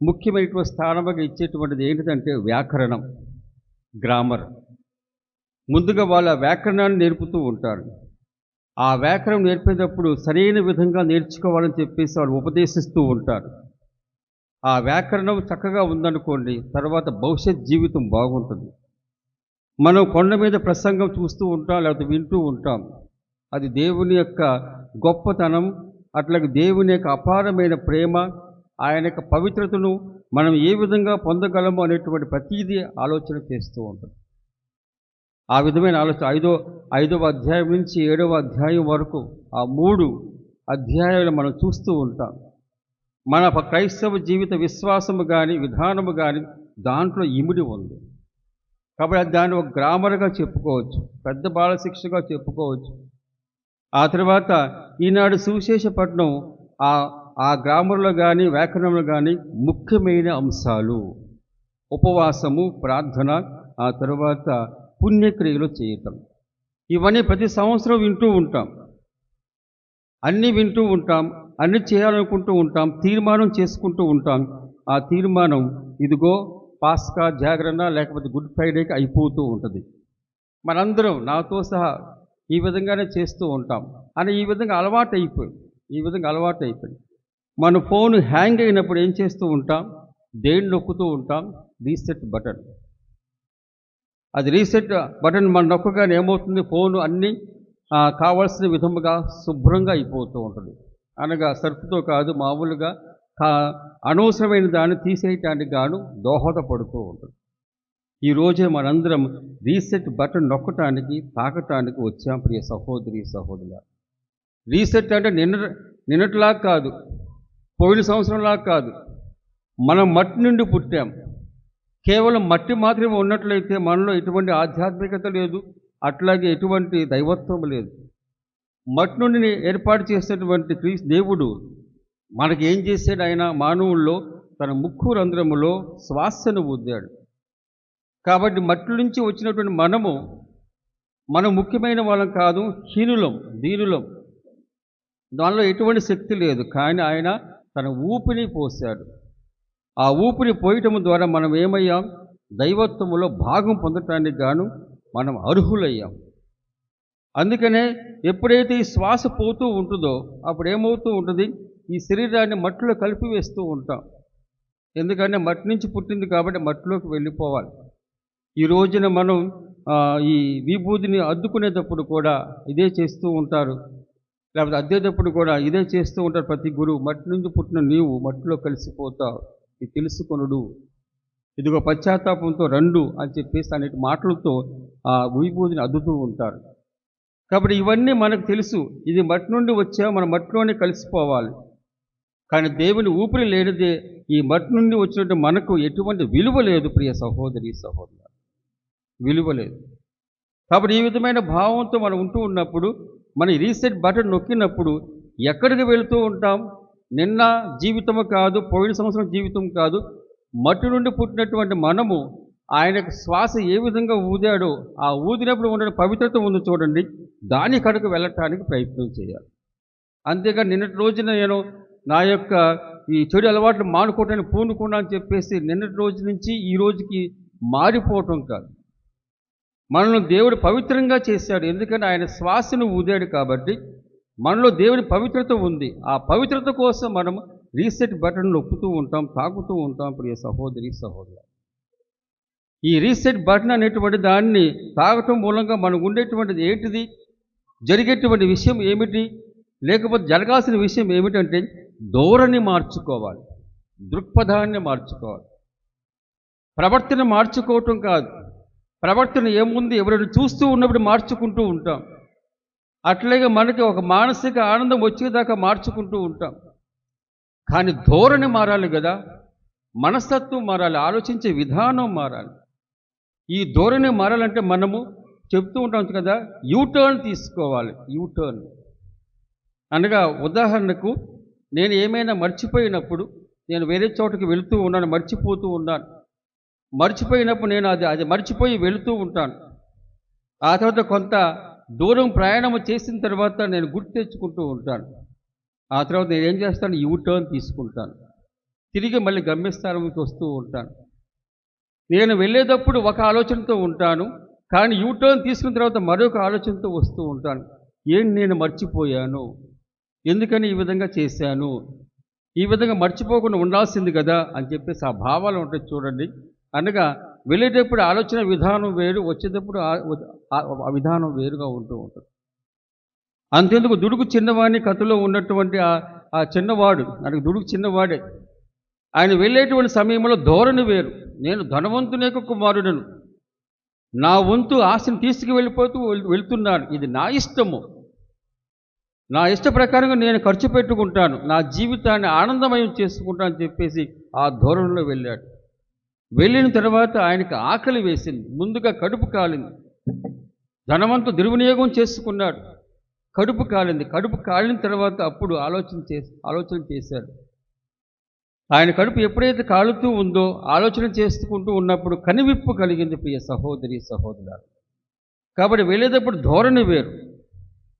ముఖ్యమైనటువంటి స్థానంగా ఇచ్చేటువంటిది ఏంటంటే వ్యాకరణం, గ్రామర్. ముందుగా వాళ్ళ వ్యాకరణాన్ని నేర్పుతూ ఉంటారు. ఆ వ్యాకరణం నేర్పేటప్పుడు సరైన విధంగా నేర్చుకోవాలని చెప్పేసి వాళ్ళు ఉపదేశిస్తూ ఉంటారు. ఆ వ్యాకరణం చక్కగా ఉందనుకోండి, తర్వాత భవిష్యత్ జీవితం బాగుంటుంది. మనం కొండ మీద ప్రసంగం చూస్తూ ఉంటాం, లేకపోతే వింటూ ఉంటాం. అది దేవుని యొక్క గొప్పతనం, అట్లాగే దేవుని యొక్క అపారమైన ప్రేమ, ఆయన యొక్క పవిత్రతను మనం ఏ విధంగా పొందగలము అనేటువంటి ప్రతీదీ ఆలోచన చేస్తూ ఉంటుంది. ఆ విధమైన ఆలోచన 5వ అధ్యాయం నుంచి 7వ అధ్యాయం వరకు ఆ 3 అధ్యాయాలు మనం చూస్తూ ఉంటాం. మన క్రైస్తవ జీవిత విశ్వాసము కానీ విధానము కానీ దాంట్లో ఇమిడి ఉంది. కాబట్టి దాన్ని ఒక గ్రామర్గా చెప్పుకోవచ్చు, పెద్ద బాల శిక్షగా చెప్పుకోవచ్చు. ఆ తర్వాత ఈనాడు సువిశేషపట్నం ఆ గ్రామర్లో కానీ వ్యాకరణంలో కానీ ముఖ్యమైన అంశాలు ఉపవాసము, ప్రార్థన, ఆ తర్వాత పుణ్యక్రియలు చేయటం. ఇవన్నీ ప్రతి సంవత్సరం వింటూ ఉంటాం, అన్నీ చేయాలనుకుంటూ ఉంటాం, తీర్మానం చేసుకుంటూ ఉంటాం. ఆ తీర్మానం ఇదిగో పాస్కా జాగరణ లేకపోతే గుడ్ ఫ్రైడేకి అయిపోతూ ఉంటుంది. మనందరం నాతో సహా ఈ విధంగానే చేస్తూ ఉంటాం అని ఈ విధంగా అలవాటు అయిపోయింది. మన ఫోన్ హ్యాంగ్ అయినప్పుడు ఏం చేస్తూ ఉంటాం? దేన్ని నొక్కుతూ ఉంటాం? Reset button. అది రీసెట్ బటన్ మనం నొక్కగానే ఏమవుతుంది? ఫోన్ అన్నీ కావాల్సిన విధముగా శుభ్రంగా అయిపోతూ ఉంటుంది. అనగా సర్ఫ్తో కాదు, మామూలుగా అనవసరమైన దాన్ని తీసేయటానికి గాను దోహదపడుతూ ఉంటుంది. ఈరోజే మనందరం రీసెట్ బటన్ నొక్కటానికి, తాకటానికి వచ్చాం ప్రియ సహోదరి సహోదరుల. రీసెట్ అంటే నిన్నటిలా కాదు, పోయిన సంవత్సరంలా కాదు. మనం మట్టి నుండి పుట్టాం. కేవలం మట్టి మాత్రమే ఉన్నట్లయితే మనలో ఎటువంటి ఆధ్యాత్మికత లేదు, అట్లాగే ఎటువంటి దైవత్వం లేదు. మట్టి నుండి ఏర్పాటు చేసినటువంటి దేవుడు మనకి ఏం చేశాడు? ఆయన మానవుల్లో తన ముక్కు రంధ్రములో శ్వాసను ఊదాడు. కాబట్టి మట్టి నుంచి వచ్చినటువంటి మనం ముఖ్యమైన వాళ్ళం కాదు, దీనులం. దానిలో ఎటువంటి శక్తి లేదు. కానీ ఆయన తన ఊపిని పోశాడు. ఆ ఊపిరి పోయటం ద్వారా మనం ఏమయ్యాం? దైవత్వములో భాగం పొందటానికి గాను మనం అర్హులయ్యాం. అందుకనే ఎప్పుడైతే ఈ శ్వాస పోతూ ఉంటుందో అప్పుడు ఏమవుతూ ఉంటుంది? ఈ శరీరాన్ని మట్టిలో కలిపివేస్తూ ఉంటాం. ఎందుకంటే మట్టి నుంచి పుట్టింది కాబట్టి మట్టిలోకి వెళ్ళిపోవాలి. ఈ రోజున మనం ఈ విభూతిని అద్దుకునేటప్పుడు కూడా ఇదే చేస్తూ ఉంటారు, లేకపోతే అద్దేటప్పుడు కూడా ఇదే చేస్తూ ఉంటారు ప్రతి గురువు. మట్టి నుంచి పుట్టిన నీవు మట్టిలో కలిసిపోతావు, ఇది తెలుసుకొనుడు, ఇదిగో పశ్చాత్తాపంతో రండు అని చెప్పేసి అనేటి మాటలతో ఆ విభూతిని అద్దుతూ ఉంటారు. కాబట్టి ఇవన్నీ మనకు తెలుసు, ఇది మట్టి నుండి వచ్చా, మనం మట్టిలోనే కలిసిపోవాలి. కానీ దేవుని ఊపిరి లేనిదే ఈ మట్టి నుండి వచ్చినట్టు మనకు ఎటువంటి విలువ లేదు ప్రియ సహోదరి సహోదరు, విలువ లేదు. కాబట్టి ఈ విధమైన భావంతో మనం ఉంటూ ఉన్నప్పుడు మన రీసెట్ బటన్ నొక్కినప్పుడు ఎక్కడికి వెళుతూ ఉంటాం? నిన్న జీవితము కాదు, పోయిన సంవత్సరం జీవితం కాదు, మట్టి నుండి పుట్టినటువంటి మనము ఆయనకు శ్వాస ఏ విధంగా ఊదాడో ఆ ఊదినప్పుడు ఉన్న పవిత్రత ఉంది చూడండి, దాని కడకు వెళ్ళటానికి ప్రయత్నం చేయాలి. అంతేగాని నిన్నటి రోజున నేను నా యొక్క ఈ చెడు అలవాట్లు మానుకోవటానికి పూనుకున్నా అని చెప్పేసి నిన్నటి రోజు నుంచి ఈ రోజుకి మారిపోవటం కాదు. మనల్ని దేవుడు పవిత్రంగా చేశాడు, ఎందుకంటే ఆయన శ్వాసను ఊదాడు కాబట్టి మనలో దేవుని పవిత్రత ఉంది. ఆ పవిత్రత కోసం మనం రీసెట్ బటన్ నొక్కుతూ ఉంటాం, తాకుతూ ఉంటాం ప్రియ సహోదరి సహోదరు. ఈ రీసెట్ బటన్ అనేటువంటి దాన్ని తాగటం మూలంగా మనకు ఉండేటువంటిది ఏంటిది? జరిగేటువంటి విషయం ఏమిటి? లేకపోతే జరగాల్సిన విషయం ఏమిటంటే ధోరణి మార్చుకోవాలి, దృక్పథాన్ని మార్చుకోవాలి. ప్రవర్తన మార్చుకోవటం కాదు. ప్రవర్తన ఏముంది? ఎవరైనా చూస్తూ ఉన్నప్పుడు మార్చుకుంటూ ఉంటాం. అట్లాగే మనకి ఒక మానసిక ఆనందం వచ్చేదాకా మార్చుకుంటూ ఉంటాం. కానీ ధోరణి మారాలి కదా, మనస్తత్వం మారాలి, ఆలోచించే విధానం మారాలి. ఈ ధోరణి మారాలంటే మనము చెప్తూ ఉంటాం కదా, యూటర్న్ తీసుకోవాలి. యూటర్న్ అనగా ఉదాహరణకు నేను ఏమైనా మర్చిపోయినప్పుడు, నేను వేరే చోటకి వెళుతూ ఉన్నాను, మర్చిపోతూ ఉన్నాను. మర్చిపోయినప్పుడు నేను అది మర్చిపోయి వెళుతూ ఉంటాను. ఆ తర్వాత కొంత దూరం ప్రయాణం చేసిన తర్వాత నేను గుర్తు తెచ్చుకుంటూ ఉంటాను. ఆ తర్వాత నేను ఏం చేస్తాను? యూటర్న్ తీసుకుంటాను, తిరిగి మళ్ళీ గమ్యస్థానంకి వస్తూ ఉంటాను. నేను వెళ్ళేటప్పుడు ఒక ఆలోచనతో ఉంటాను, కానీ యూటర్న్ తీసుకున్న తర్వాత మరొక ఆలోచనతో వస్తూ ఉంటాను. నేను మర్చిపోయాను, ఎందుకని ఈ విధంగా చేశాను, ఈ విధంగా మర్చిపోకుండా ఉండాల్సింది కదా అని చెప్పేసి ఆ భావాలు ఉంటాయి చూడండి. అనగా వెళ్ళేటప్పుడు ఆలోచన విధానం వేరు, వచ్చేటప్పుడు ఆ విధానం వేరుగా ఉంటూ ఉంటుంది. అంతేందుకు దుడుకు చిన్నవాడిని కథలో ఉన్నటువంటి ఆ చిన్నవాడు, నాకు దుడుకు చిన్నవాడే, ఆయన వెళ్ళేటువంటి సమయంలో ధోరణి వేరు. నేను ధనవంతుని యొక్క కుమారుడను, నా వంతు ఆశను తీసుకువెళ్ళిపోతూ వెళ్తున్నాను, ఇది నా ఇష్టము, నా ఇష్ట ప్రకారంగా నేను ఖర్చు పెట్టుకుంటాను, నా జీవితాన్ని ఆనందమయం చేసుకుంటాను అని చెప్పేసి ఆ ధోరణిలో వెళ్ళాడు. వెళ్ళిన తర్వాత ఆయనకు ఆకలి వేసింది, ముందుగా కడుపు కాలింది. ధనవంతు దుర్వినియోగం చేసుకున్నాడు, కడుపు కాలింది. కడుపు కాలిన తర్వాత అప్పుడు ఆలోచన చేశాడు. ఆయన కడుపు ఎప్పుడైతే కాలుతూ ఉందో ఆలోచన చేసుకుంటూ ఉన్నప్పుడు కనివిప్పు కలిగింది ప్రియ సహోదరి సహోదరులారా. కాబట్టి వెళ్ళేటప్పుడు ధోరణి వేరు,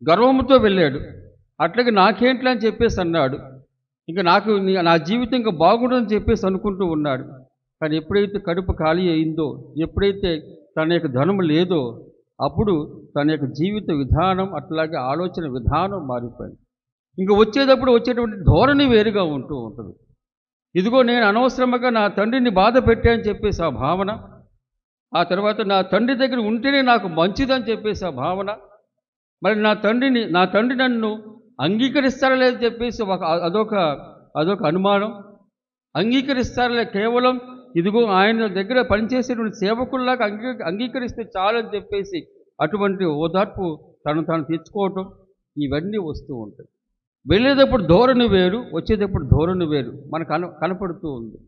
గర్వంతో వెళ్ళాడు. అట్లాగే నాకేంట్లా అని చెప్పేసి అన్నాడు. ఇంకా నా జీవితం ఇంకా బాగుంటుందని చెప్పేసి అనుకుంటూ ఉన్నాడు. కానీ ఎప్పుడైతే కడుపు ఖాళీ అయిందో, ఎప్పుడైతే తన యొక్క ధనము లేదో అప్పుడు తన యొక్క జీవిత విధానం అట్లాగే ఆలోచన విధానం మారిపోయింది. ఇంక వచ్చేటటువంటి ధోరణి వేరుగా ఉంటూ ఉంటుంది. ఇదిగో నేను అనవసరంగా నా తండ్రిని బాధ పెట్టానని చెప్పేసి ఆ భావన, ఆ తర్వాత నా తండ్రి దగ్గర ఉంటేనే నాకు మంచిదని చెప్పేసి ఆ భావన, మరి నా తండ్రి నన్ను అంగీకరిస్తారా లేదని చెప్పేసి అదొక అనుమానం. అంగీకరిస్తారా కేవలం ఇదిగో ఆయన దగ్గర పనిచేసేటువంటి సేవకుల్లాగా అంగీకరిస్తే చాలని చెప్పేసి అటువంటి ఓదార్పు తాను తెచ్చుకోవటం ఇవన్నీ వస్తూ ఉంటాయి. వెళ్ళేటప్పుడు ధోరణి వేరు, వచ్చేటప్పుడు ధోరణి వేరు మనకు కనపడుతూ ఉంది.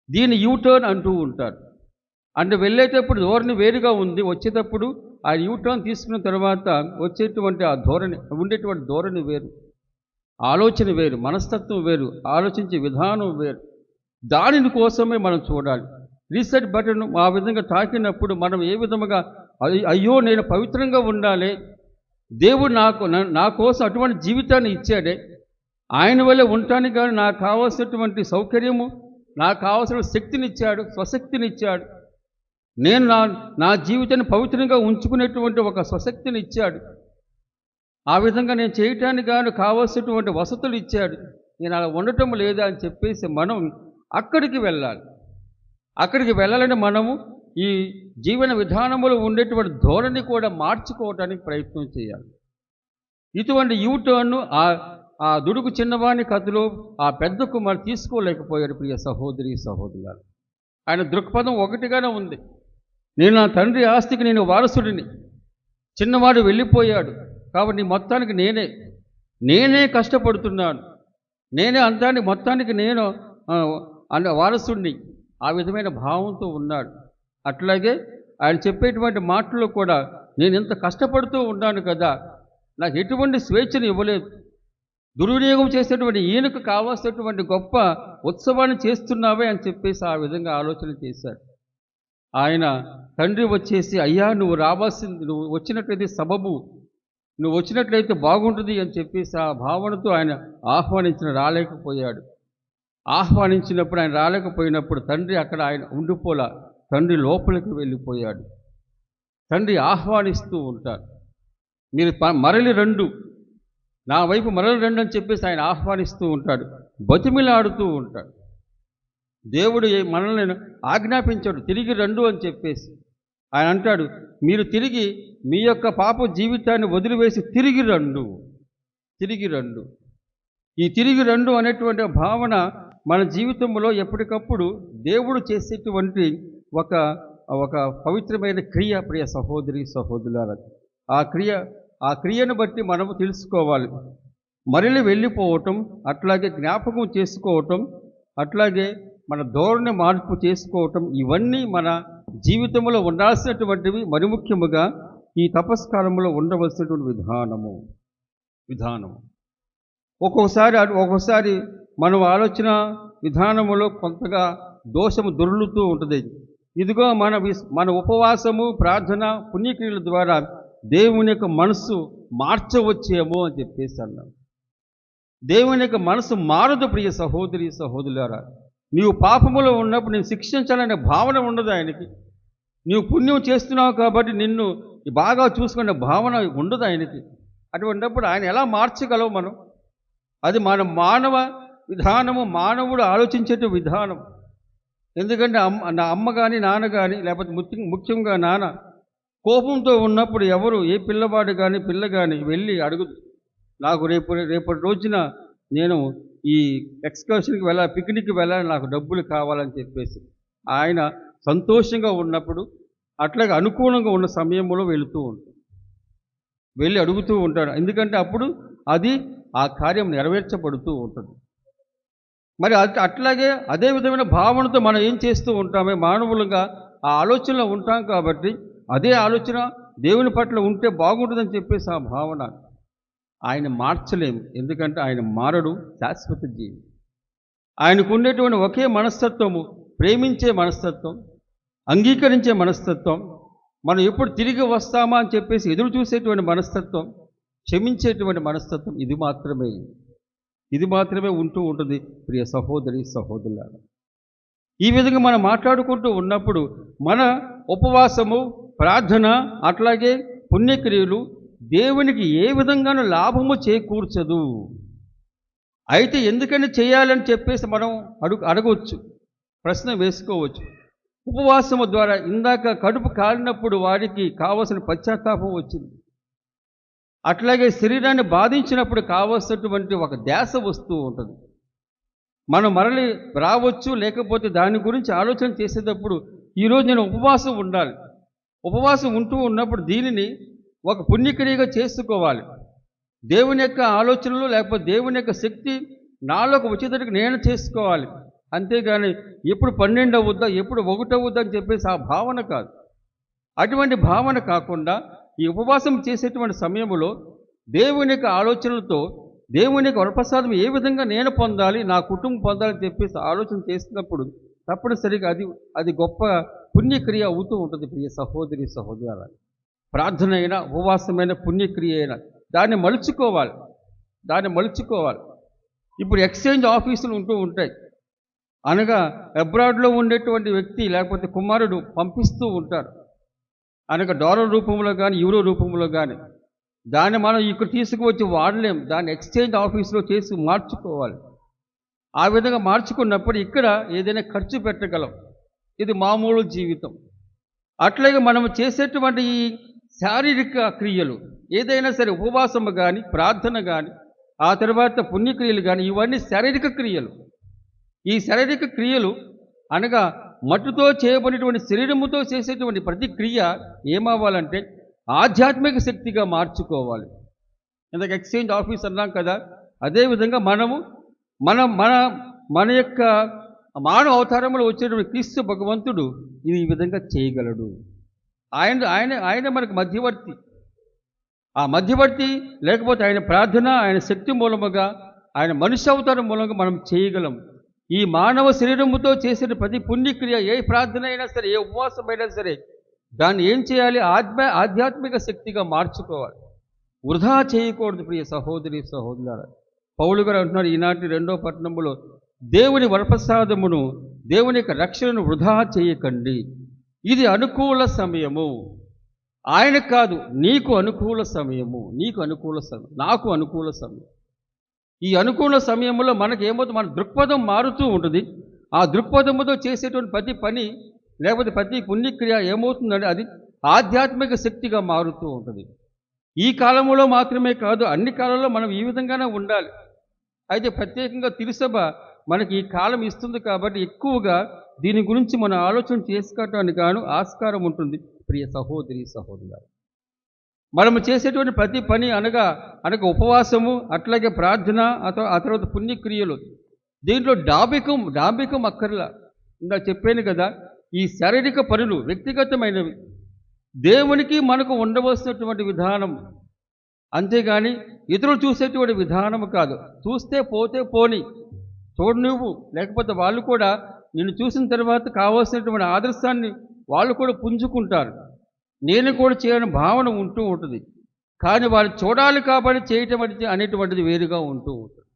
దీన్ని యూటర్న్ అంటూ ఉంటారు. అంటే వెళ్ళేటప్పుడు ధోరణి వేరుగా ఉంది, వచ్చేటప్పుడు ఆ యూటర్న్ తీసుకున్న తర్వాత వచ్చేటువంటి ఆ ధోరణి ఉండేటువంటి ధోరణి వేరు, ఆలోచన వేరు, మనస్తత్వం వేరు, ఆలోచించే విధానం వేరు. దానిని కోసమే మనం చూడాలి. రీసెట్ బటన్ ఆ విధంగా తాకినప్పుడు మనం ఏ విధముగా అయ్యో నేను పవిత్రంగా ఉండాలి, దేవుడు నా కోసం అటువంటి జీవితాన్ని ఇచ్చాడే, ఆయన వల్లే ఉండటానికి కానీ నాకు కావాల్సినటువంటి సౌకర్యము, నాకు కావాల్సిన శక్తినిచ్చాడు, స్వశక్తినిచ్చాడు, నేను నా జీవితాన్ని పవిత్రంగా ఉంచుకునేటువంటి ఒక స్వశక్తిని ఇచ్చాడు, ఆ విధంగా నేను చేయటానికి కానీ కావాల్సినటువంటి వసతులు ఇచ్చాడు, నేను అలా ఉండటం లేదా అని చెప్పేసి మనం అక్కడికి వెళ్ళాలి. అక్కడికి వెళ్ళాలని మనము ఈ జీవన విధానంలో ఉండేటువంటి ధోరణి కూడా మార్చుకోవడానికి ప్రయత్నం చేయాలి. ఇటువంటి యూటర్న్ను ఆ దుడుకు చిన్నవాని కథలో ఆ పెద్ద కుమారు తీసుకోలేకపోయాడు. ప్రియ సహోదరి సహోదరులారా, ఆయన దృక్పథం ఒకటిగానే ఉంది. నేను నా తండ్రి ఆస్తికి నేను వారసుడిని, చిన్నవాడు వెళ్ళిపోయాడు కాబట్టి మొత్తానికి నేనే కష్టపడుతున్నాను, నేనే అంతానికి మొత్తానికి నేను వారసుడిని, ఆ విధమైన భావంతో ఉన్నాడు. అట్లాగే ఆయన చెప్పేటువంటి మాటల్లో కూడా నేను ఎంత కష్టపడుతూ ఉన్నాను కదా, నాకు ఎటువంటి స్వేచ్ఛను ఇవ్వలేదు, దుర్వినియోగం చేసేటువంటి ఈయనకు కావాల్సినటువంటి గొప్ప ఉత్సవాన్ని చేస్తున్నావే అని చెప్పేసి ఆ విధంగా ఆలోచన చేశాడు. ఆయన తండ్రి వచ్చేసి అయ్యా నువ్వు రావాల్సింది, నువ్వు వచ్చినట్లయితే సబబు, నువ్వు వచ్చినట్లయితే బాగుంటుంది అని చెప్పేసి ఆ భావనతో ఆయన రాలేకపోయాడు. ఆహ్వానించినప్పుడు ఆయన రాలేకపోయినప్పుడు తండ్రి అక్కడ ఆయన ఉండిపోలా, తండ్రి లోపలికి వెళ్ళిపోయాడు. తండ్రి ఆహ్వానిస్తూ ఉంటారు, మీరు మరలి రండు, నా వైపు మరలి రండు అని చెప్పేసి ఆయన ఆహ్వానిస్తూ ఉంటాడు, బతిమిలాడుతూ ఉంటాడు. దేవుడు మనల్ని ఆజ్ఞాపించాడు తిరిగి రండు అని చెప్పేసి. ఆయన అంటాడు మీరు తిరిగి మీ యొక్క పాప జీవితాన్ని వదిలివేసి తిరిగి రండు. ఈ తిరిగి రండు అనేటువంటి భావన మన జీవితంలో ఎప్పటికప్పుడు దేవుడు చేసేటువంటి ఒక పవిత్రమైన క్రియ. ప్రియ సహోదరి సహోదరులారా, ఆ క్రియను బట్టి మనము తెలుసుకోవాలి. మరలి వెళ్ళిపోవటం, అట్లాగే జ్ఞాపకం చేసుకోవటం, అట్లాగే మన ధోరణి మార్పు చేసుకోవటం, ఇవన్నీ మన జీవితంలో ఉండాల్సినటువంటివి. మరి ముఖ్యముగా ఈ తపస్కాలంలో ఉండవలసినటువంటి విధానము ఒక్కొక్కసారి మనం ఆలోచన విధానములో కొంతగా దోషము దొర్లుతూ ఉంటుంది. ఇదిగో మన ఉపవాసము, ప్రార్థన, పుణ్యక్రియల ద్వారా దేవుని యొక్క మనసు మార్చవచ్చేమో అని చెప్పేసి అన్నాం. దేవుని యొక్క మనసు మారదు. ప్రియ సహోదరి సహోదరులారా, నీవు పాపములో ఉన్నప్పుడు నేను శిక్షించాలనే భావన ఉండదు ఆయనకి. నీవు పుణ్యం చేస్తున్నావు కాబట్టి నిన్ను బాగా చూసుకునే భావన ఉండదు ఆయనకి. అటువంటిప్పుడు ఆయన ఎలా మార్చగలవు మనం? అది మన మానవ విధానము, మానవుడు ఆలోచించేట విధానం. ఎందుకంటే నా అమ్మ కానీ నాన్న కానీ, లేకపోతే ముఖ్యంగా నాన్న కోపంతో ఉన్నప్పుడు ఎవరు ఏ పిల్లవాడు కానీ పిల్ల కానీ వెళ్ళి అడుగుదు, నాకు రేపటి రోజున నేను ఈ ఎక్స్కర్షన్కి పిక్నిక్కి వెళ్ళాలి, నాకు డబ్బులు కావాలని చెప్పేసి ఆయన సంతోషంగా ఉన్నప్పుడు, అట్లాగే అనుకూలంగా ఉన్న సమయంలో వెళ్ళి అడుగుతూ ఉంటాడు. ఎందుకంటే అప్పుడు అది ఆ కార్యం నెరవేర్చబడుతూ ఉంటుంది. మరి అట్లాగే అదే విధమైన భావనతో మనం ఏం చేస్తూ ఉంటామే, మానవులుగా ఆ ఆలోచనలో ఉంటాం కాబట్టి అదే ఆలోచన దేవుని పట్ల ఉంటే బాగుంటుందని చెప్పేసి ఆ భావన ఆయన మార్చలేము. ఎందుకంటే ఆయన మారడు, శాశ్వత జీవి. ఆయనకు ఉండేటువంటి ఒకే మనస్తత్వము, ప్రేమించే మనస్తత్వం, అంగీకరించే మనస్తత్వం, మనం ఎప్పుడు తిరిగి వస్తామా అని చెప్పేసి ఎదురు చూసేటువంటి మనస్తత్వం, క్షమించేటువంటి మనస్తత్వం, ఇది మాత్రమే ఉంటూ ఉంటుంది. ప్రియ సహోదరి సహోదరులారా, ఈ విధంగా మనం మాట్లాడుకుంటూ ఉన్నప్పుడు మన ఉపవాసము, ప్రార్థన అట్లాగే పుణ్యక్రియలు దేవునికి ఏ విధంగానూ లాభము చేకూర్చదు. అయితే ఎందుకని చేయాలని చెప్పేసి మనం అడగవచ్చు, ప్రశ్న వేసుకోవచ్చు. ఉపవాసము ద్వారా ఇందాక కడుపు కాలినప్పుడు వారికి కావలసిన పశ్చాత్తాపం వచ్చింది. అట్లాగే శరీరాన్ని బాధించినప్పుడు కావలసినటువంటి ఒక ధ్యాస వస్తూ ఉంటుంది. మనం మరలి రావచ్చు, లేకపోతే దాని గురించి ఆలోచన చేసేటప్పుడు ఈరోజు నేను ఉపవాసం ఉండాలి, ఉపవాసం ఉంటూ ఉన్నప్పుడు దీనిని ఒక పుణ్యక్రియగా చేసుకోవాలి. దేవుని యొక్క ఆలోచనలు లేకపోతే దేవుని యొక్క శక్తి నాలోకి వచ్చేటట్టుకు నేను చేసుకోవాలి. అంతేగాని ఎప్పుడు 12 అవుద్దా, ఎప్పుడు 1 అవుద్దా అని చెప్పేసి ఆ భావన కాదు. అటువంటి భావన కాకుండా ఈ ఉపవాసం చేసేటువంటి సమయంలో దేవుని యొక్క ఆలోచనలతో దేవుని యొక్క వరప్రసాదం ఏ విధంగా నేను పొందాలి, నా కుటుంబం పొందాలని చెప్పేసి ఆలోచన చేసినప్పుడు తప్పనిసరిగా అది గొప్ప పుణ్యక్రియ అవుతూ ఉంటుంది. ప్రియ సహోదరి సహోదరుల, ప్రార్థన అయినా ఉపవాసమైన పుణ్యక్రియ అయినా దాన్ని మలుచుకోవాలి. ఇప్పుడు ఎక్స్చేంజ్ ఆఫీసులు ఉంటూ ఉంటాయి. అనగా అబ్రాడ్లో ఉండేటువంటి వ్యక్తి లేకపోతే కుమారుడు పంపిస్తూ ఉంటారు, అనగా డాలర్ రూపంలో కానీ యూరో రూపంలో కానీ. దాన్ని మనం ఇక్కడ తీసుకువచ్చి వాడలేం, దాన్ని ఎక్స్చేంజ్ ఆఫీసులో చేసి మార్చుకోవాలి. ఆ విధంగా మార్చుకున్నప్పుడు ఇక్కడ ఏదైనా ఖర్చు పెట్టగలం. ఇది మామూలు జీవితం. అట్లాగే మనం చేసేటువంటి ఈ శారీరక క్రియలు ఏదైనా సరే, ఉపవాసము కానీ ప్రార్థన కానీ ఆ తర్వాత పుణ్యక్రియలు కానీ, ఇవన్నీ శారీరక క్రియలు. ఈ శారీరక క్రియలు అనగా మట్టుతో చేయబడినటువంటి శరీరముతో చేసేటువంటి ప్రతి క్రియ ఏమవ్వాలంటే ఆధ్యాత్మిక శక్తిగా మార్చుకోవాలి. ఇందాక ఎక్స్చేంజ్ ఆఫీస్ అన్నాం కదా, అదేవిధంగా మనము మన యొక్క మానవ అవతారంలో వచ్చేటువంటి క్రీస్తు భగవంతుడు ఇది ఈ విధంగా చేయగలడు. ఆయన మనకు మధ్యవర్తి. ఆ మధ్యవర్తి లేకపోతే ఆయన ప్రార్థన, ఆయన శక్తి మూలముగా, ఆయన మనుష్య అవతారం మూలంగా మనం చేయగలం. ఈ మానవ శరీరముతో చేసిన ప్రతి పుణ్యక్రియ, ఏ ప్రార్థన అయినా సరే, ఏ ఉపవాసమైనా సరే, దాన్ని ఏం చేయాలి? ఆధ్యాత్మిక శక్తిగా మార్చుకోవాలి. వృధా చేయకూడదు. ప్రియ సహోదరి సహోదరులారా, పౌలు గారు అంటున్నారు ఈనాటి 2వ పట్టణంలో, దేవుని వరప్రసాదమును, దేవుని యొక్క రక్షణను వృధా చేయకండి. ఇది అనుకూల సమయము. ఆయన కాదు, నీకు అనుకూల సమయము, నాకు అనుకూల సమయం. ఈ అనుకూల సమయంలో మనకేమవుతుంది? మన దృక్పథం మారుతూ ఉంటుంది. ఆ దృక్పథముతో చేసేటువంటి ప్రతి పని లేకపోతే ప్రతి పుణ్యక్రియ ఏమవుతుందంటే అది ఆధ్యాత్మిక శక్తిగా మారుతూ ఉంటుంది. ఈ కాలంలో మాత్రమే కాదు, అన్ని కాలంలో మనం ఈ విధంగానే ఉండాలి. అయితే ప్రత్యేకంగా తిరుసభ మనకి ఈ కాలం ఇస్తుంది కాబట్టి ఎక్కువగా దీని గురించి మనం ఆలోచన చేసుకోవటానికి గాను ఆస్కారం ఉంటుంది. ప్రియ సహోదరి సహోదరులారా, మనము చేసేటువంటి ప్రతి పని అనగా ఉపవాసము, అట్లాగే ప్రార్థన, ఆ తర్వాత పుణ్యక్రియలు, దీంట్లో డాంబికం అక్కర్లా. ఇంకా చెప్పాను కదా, ఈ శారీరక పనులు వ్యక్తిగతమైనవి, దేవునికి మనకు ఉండవలసినటువంటి విధానం, అంతేగాని ఇతరులు చూసేటువంటి విధానం కాదు. చూస్తే పోతే పోని, చూడు నువ్వు, లేకపోతే వాళ్ళు కూడా నిన్ను చూసిన తర్వాత కావాల్సినటువంటి ఆదర్శాన్ని వాళ్ళు కూడా పుంజుకుంటారు. నేను కూడా చేయాలని భావన ఉంటూ ఉంటుంది. కానీ వాళ్ళు చూడాలి కాబట్టి చేయటం అనేటువంటిది వేరుగా ఉంటూ ఉంటుంది.